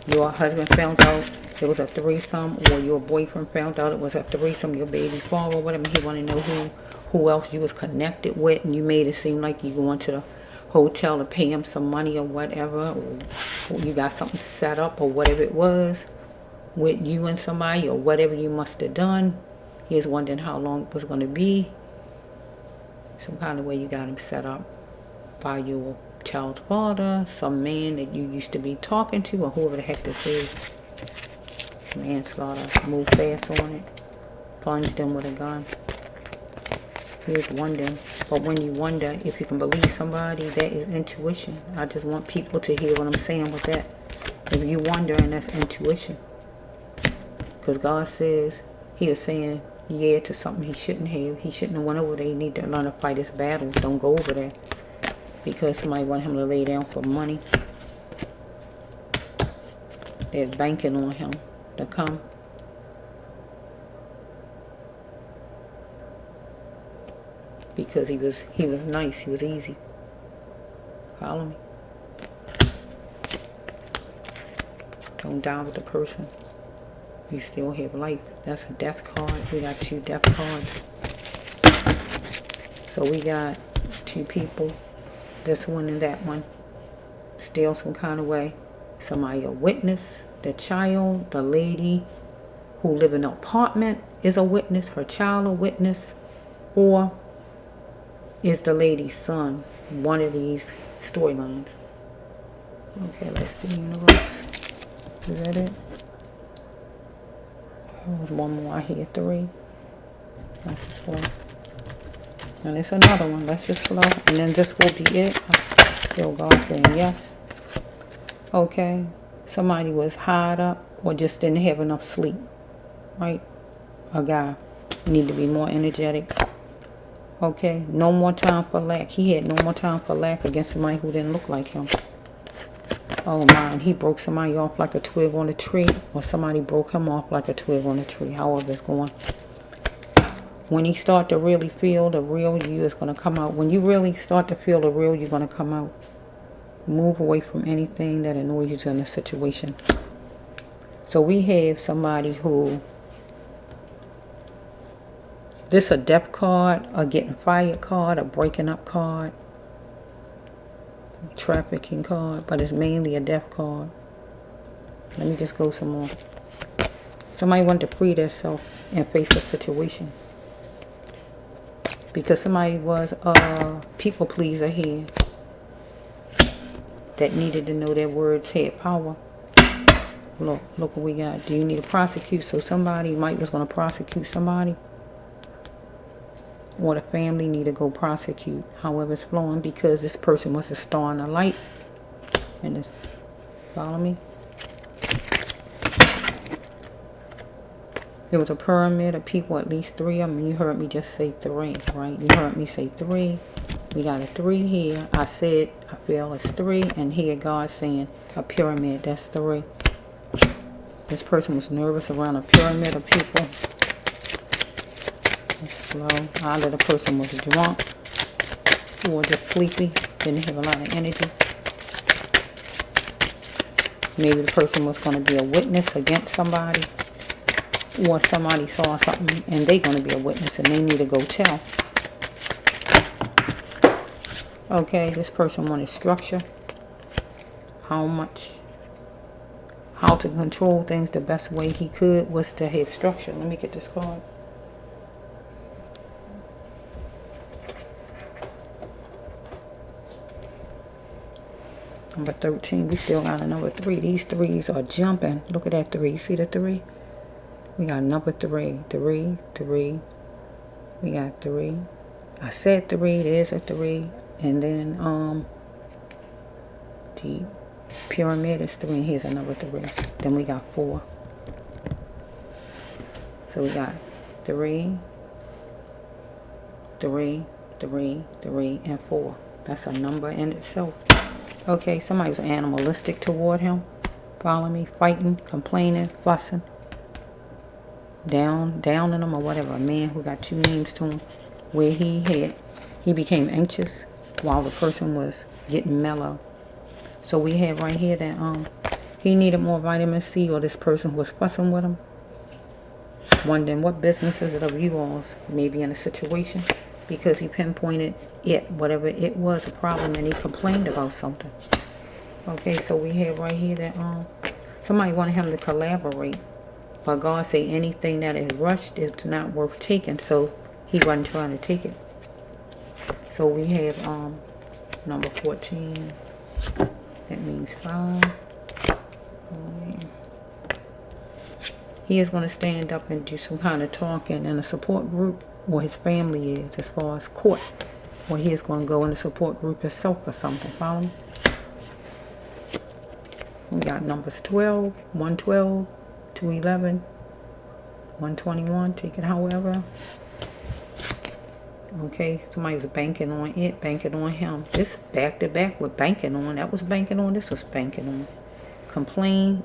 your husband found out it was a threesome, or your boyfriend found out it was a threesome, your baby father, or whatever, he wanted to know who else you was connected with, and you made it seem like you going to the hotel to pay him some money or whatever, or you got something set up, or whatever it was, with you and somebody, or whatever you must have done. He was wondering how long it was going to be. Some kind of way you got him set up by your child's father, some man that you used to be talking to, or whoever the heck this is. Manslaughter. Move fast on it. Plunged him with a gun. Here's wondering. But when you wonder if you can believe somebody, that is intuition. I just want people to hear what I'm saying with that. If you wondering, that's intuition. Because God says, he is saying yeah to something he shouldn't have. He shouldn't have went over there. You need to learn to fight his battles. Don't go over there. Because somebody want him to lay down for money. They're banking on him to come. Because he was nice. He was easy. Follow me? Don't die with the person. You still have life. That's a death card. We got two death cards. So we got two people. This one and that one. Still some kind of way. Somebody a witness. The child, the lady who live in an apartment is a witness. Her child a witness. Or is the lady's son one of these storylines? Okay, let's see, universe. Is that it? There's one more. I hear 3. That's 4. And it's another one. Let's just flow. And then this will be it. I feel God saying yes. Okay. Somebody was hard up or just didn't have enough sleep. Right? A guy. Need to be more energetic. Okay. No more time for lack. He had no more time for lack against somebody who didn't look like him. Oh man, he broke somebody off like a twig on a tree, or somebody broke him off like a twig on a tree, however it's going. When he start to really feel the real you is going to come out. When you really start to feel the real, you're going to come out. Move away from anything that annoys you in a situation. So we have somebody who, this a death card, a getting fired card, a breaking up card, trafficking card, but it's mainly a death card. Let me just go some more. Somebody wanted to free themselves and face a situation. Because somebody was a people pleaser here that needed to know their words had power. Look what we got. Do you need to prosecute? So somebody might was going to prosecute somebody. Or the family need to go prosecute. However it's flowing, because this person was a star in the light. And this, follow me? There was a pyramid of people, at least 3 of them. You heard me just say 3, right? You heard me say 3. We got a 3 here. I said, I feel it's 3. And here God saying a pyramid, that's 3. This person was nervous around a pyramid of people. Let's flow. Either the person was drunk or just sleepy, didn't have a lot of energy. Maybe the person was going to be a witness against somebody. Or somebody saw something and they're going to be a witness and they need to go tell. Okay, this person wanted structure. How to control things the best way he could was to have structure. Let me get this card. Number 13, we still got a number 3. These 3s are jumping. Look at that 3. See the 3? We got number 3. 3, 3. We got 3. I said 3. There's a 3. And then, the pyramid is 3. And here's another 3. Then we got 4. So we got 3, 3, 3, 3, and 4. That's a number in itself. Okay, somebody was animalistic toward him. Follow me? Fighting, complaining, fussing. Downing him or whatever. A man who got 2 names to him. Where he became anxious while the person was getting mellow. So we have right here that he needed more vitamin C, or this person was fussing with him. Wondering what business is it of you all's, maybe in a situation. Because he pinpointed it, whatever it was, a problem, and he complained about something. Okay, so we have right here that somebody wanted him to collaborate. But God say anything that is rushed is not worth taking, so he wasn't trying to take it. So we have number 14. That means 5. He is going to stand up and do some kind of talking in a support group, or his family is, as far as court. Or he is going to go in the support group himself or something. Follow me? We got numbers 12, 112, 211, 121. Take it however. Okay, somebody was banking on it, banking on him. This back to back with banking on. That was banking on. This was banking on. Complain.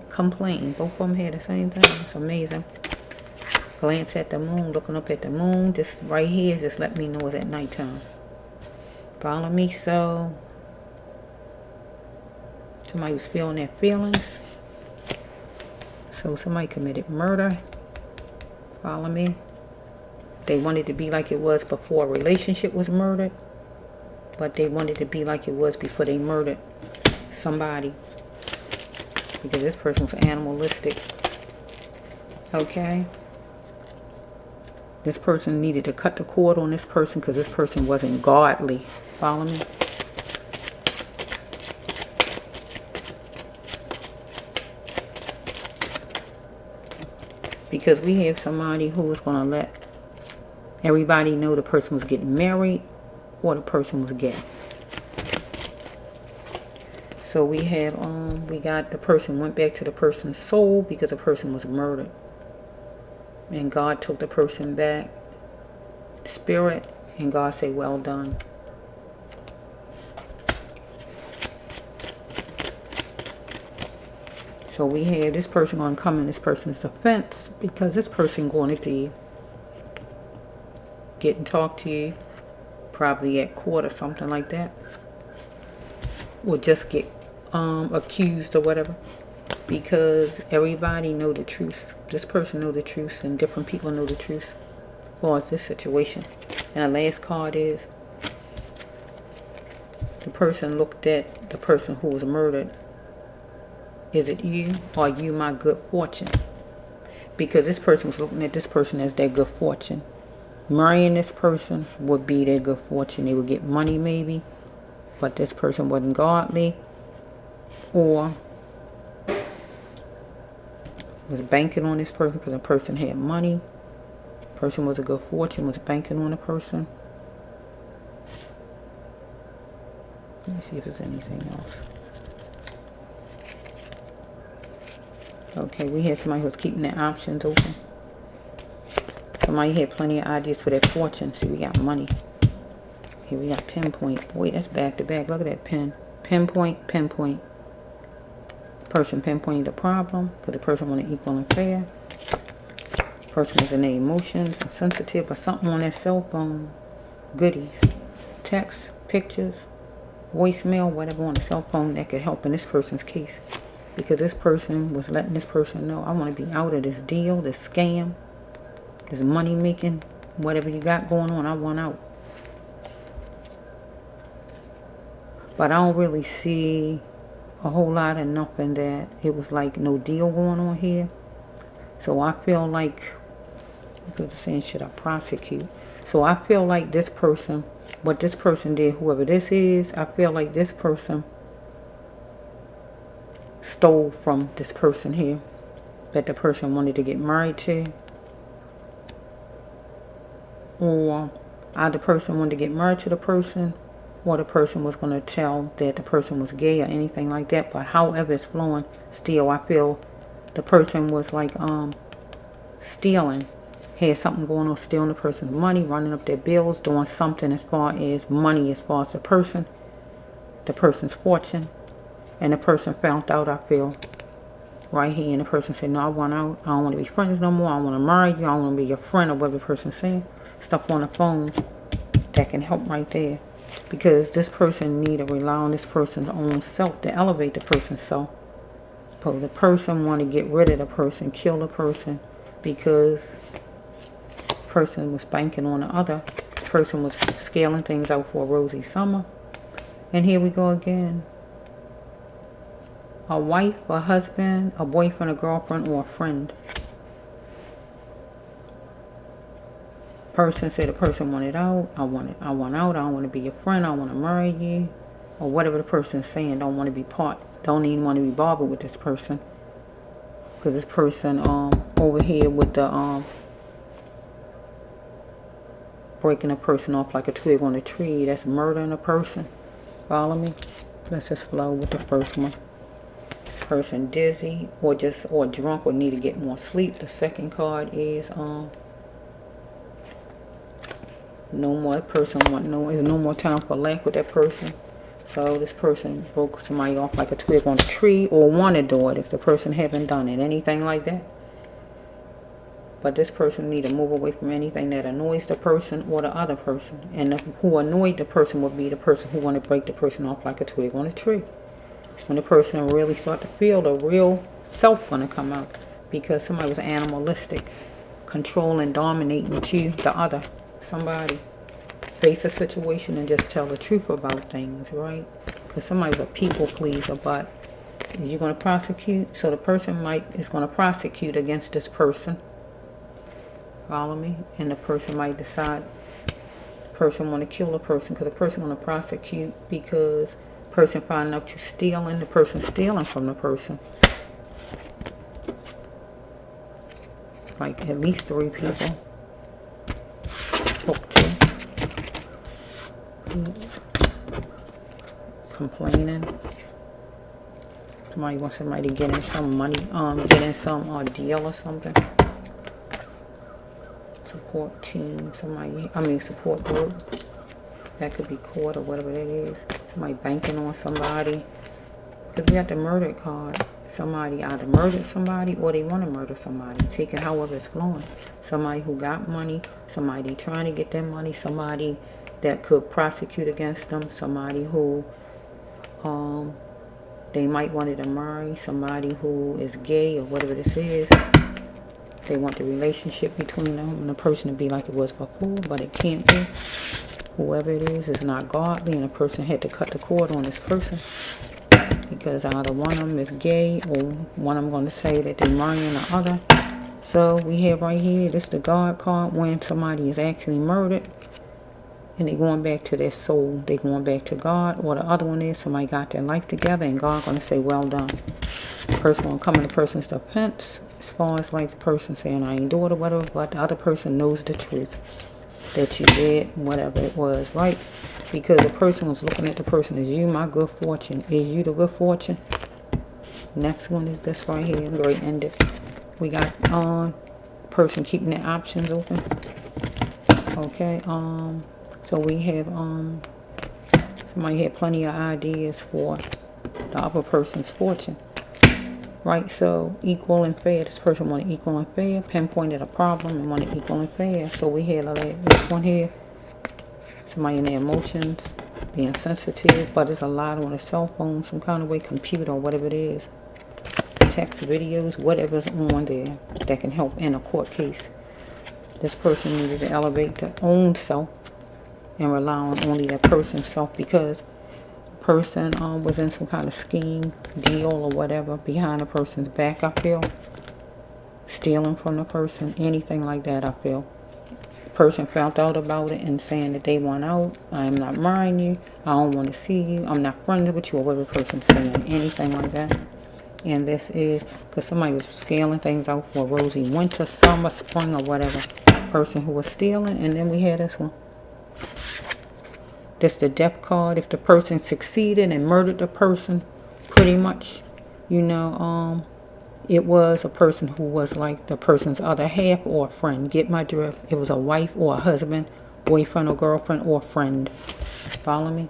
Both of them had the same thing. It's amazing. Glance at the moon, looking up at the moon. This right here just let me know it's at nighttime. Follow me? So somebody was feeling their feelings. So somebody committed murder. Follow me? They wanted to be like it was before a relationship was murdered. But they wanted to be like it was before they murdered somebody. Because this person was animalistic. Okay? This person needed to cut the cord on this person because this person wasn't godly. Follow me? Because we have somebody who was going to let everybody know the person was getting married or the person was gay. So we have, we got the person went back to the person's soul because the person was murdered. And God took the person back, spirit, and God said, well done. So we have this person going to come in this person's defense because this person going to get and talk to you, probably at court or something like that, or just get accused or whatever, because everybody know the truth. This person know the truth, and different people know the truth as far as this situation. And the last card is the person looked at the person who was murdered. Is it you, or are you my good fortune? Because this person was looking at this person as their good fortune. Marrying this person would be their good fortune. They would get money maybe, but this person wasn't godly, or was banking on this person because the person had money. Person was a good fortune, was banking on a person. Let me see if there's anything else. Okay, we had somebody who's keeping their options open. Somebody had plenty of ideas for their fortune. See, we got money. Here we got pinpoint. Wait, that's back to back. Look at that pen. Pinpoint, pinpoint. Person pinpointing the problem because the person wanted equal and fair. Person was in their emotions and sensitive or something on their cell phone. Goodies. Text, pictures, voicemail, whatever on the cell phone that could help in this person's case. Because this person was letting this person know, I want to be out of this deal, this scam, this money making, whatever you got going on, I want out. But I don't really see a whole lot of nothing that it was like no deal going on here. So I feel like, because they're saying, should I prosecute? So I feel like this person, what this person did, whoever this is, I feel like this person stole from this person here that the person wanted to get married to, or either person wanted to get married to the person, or the person was going to tell that the person was gay or anything like that. But however it's flowing, still I feel the person was like stealing, had something going on, stealing the person's money, running up their bills, doing something as far as money, as far as the person's fortune. And the person found out, I feel, right here. And the person said, no, I want out. I don't want to be friends no more. I don't want to marry you. I don't want to be your friend, or whatever the person's saying. Stuff on the phone that can help right there. Because this person need to rely on this person's own self to elevate the person's self. But the person want to get rid of the person, kill the person, because the person was banking on the other. The person was scaling things out for a rosy summer. And here we go again. A wife, a husband, a boyfriend, a girlfriend, or a friend. Person said the person wanted out. I want out. I don't want to be your friend. I want to marry you, or whatever the person's saying. Don't want to be don't even want to be bothered with this person, because this person over here with the breaking a person off like a twig on a tree. That's murdering a person. Follow me? Let's just flow with the first one. Person dizzy or drunk or need to get more sleep. The second card is no more. Person want is no more time for lack with that person. So this person broke somebody off like a twig on a tree, or wanted to do it if the person haven't done it, anything like that. But this person need to move away from anything that annoys the person or the other person. And who annoyed the person would be the person who want to break the person off like a twig on a tree. When the person really start to feel the real self going to come out, because somebody was animalistic, controlling, dominating to the other. Somebody face a situation and just tell the truth about things, right? Because somebody's a people pleaser, but you're going to prosecute. So the person is going to prosecute against this person. Follow me? And the person might decide the person want to kill the person, because the person want to prosecute because person finding out you stealing, the person stealing from the person. Like at least 3 people. Hook 2. Complaining. Somebody wants somebody to get in some money, get in some deal or something. Support team, support group. That could be court or whatever that is. Somebody banking on somebody. Because we got the murder card. Somebody either murdered somebody or they want to murder somebody. Take it however it's flowing. Somebody who got money, somebody trying to get their money, somebody that could prosecute against them, somebody who they might wanted to marry, somebody who is gay or whatever this is. They want the relationship between them and the person to be like it was before, but it can't be. Whoever it is not godly, and the person had to cut the cord on this person because either one of them is gay or one of them going to say that they're marrying the other. So we have right here, this is the God card when somebody is actually murdered and they're going back to their soul. They're going back to God. Or the other one is somebody got their life together and God going to say, well done. The person going to come in the person's defense as far as like the person saying, I ain't do it or whatever, but the other person knows the truth that you did, whatever it was, right? Because the person was looking at the person as you, my good fortune. Is you the good fortune? Next one is this right here. I'm going to end it. We got person keeping their options open. Okay, so we have somebody had plenty of ideas for the other person's fortune. Right, so equal and fair. This person wanted equal and fair, pinpointed a problem and wanted equal and fair. So we had this one here. Somebody in their emotions, being sensitive, but there's a lot on a cell phone, some kind of way, computer, or whatever it is. Text, videos, whatever's on there that can help in a court case. This person needed to elevate their own self and rely on only that person's self because person was in some kind of scheme, deal, or whatever behind a person's back, I feel. Stealing from the person, anything like that, I feel. The person found out about it and saying that they want out. I am not marrying you. I don't want to see you. I'm not friends with you, or whatever the person's saying, anything like that. And this is because somebody was scaling things out for Rosie. Winter, summer, spring, or whatever. Person who was stealing. And then we had this one. That's the death card. If the person succeeded and murdered the person, pretty much, you know, it was a person who was like the person's other half or a friend. Get my drift? It was a wife or a husband, boyfriend or girlfriend or friend. Follow me?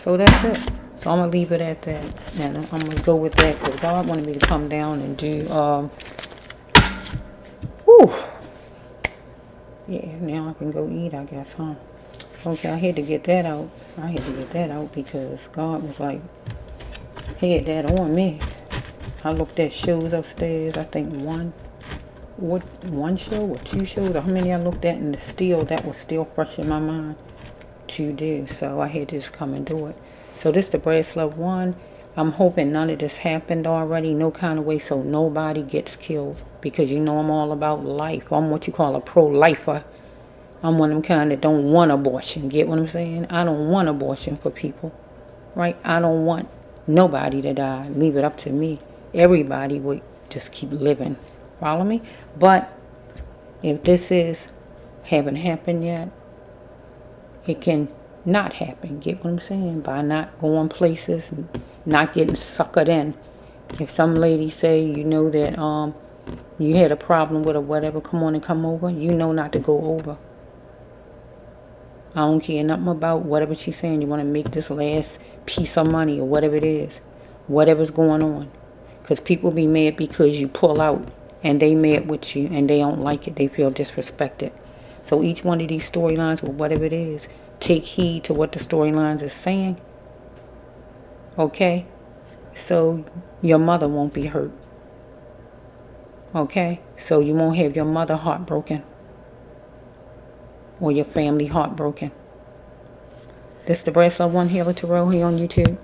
So that's it. So I'm going to leave it at that. And I'm going to go with that because God wanted me to come down and do, yeah, now I can go eat, I guess, huh? Okay, I had to get that out. I had to get that out because God was like, he had that on me. I looked at shows upstairs. I think one show or two shows, or how many I looked at, and that was still fresh in my mind to do. So I had to just come and do it. So this is the Bracelet 1. I'm hoping none of this happened already, no kind of way, so nobody gets killed. Because you know I'm all about life. I'm what you call a pro-lifer. I'm one of them kind that don't want abortion. Get what I'm saying? I don't want abortion for people. Right? I don't want nobody to die. Leave it up to me. Everybody would just keep living. Follow me? But if this haven't happened yet, it can not happen. Get what I'm saying? By not going places and not getting suckered in. If some lady say, you know that you had a problem with or whatever, come on and come over, you know not to go over. I don't care nothing about whatever she's saying. You want to make this last piece of money or whatever it is. Whatever's going on. Because people be mad because you pull out and they mad with you and they don't like it. They feel disrespected. So each one of these storylines or whatever it is, take heed to what the storylines is saying. Okay? So your mother won't be hurt. Okay? So you won't have your mother heartbroken. Or your family heartbroken. This is the Bracelet 1 Healer Tarot here on YouTube.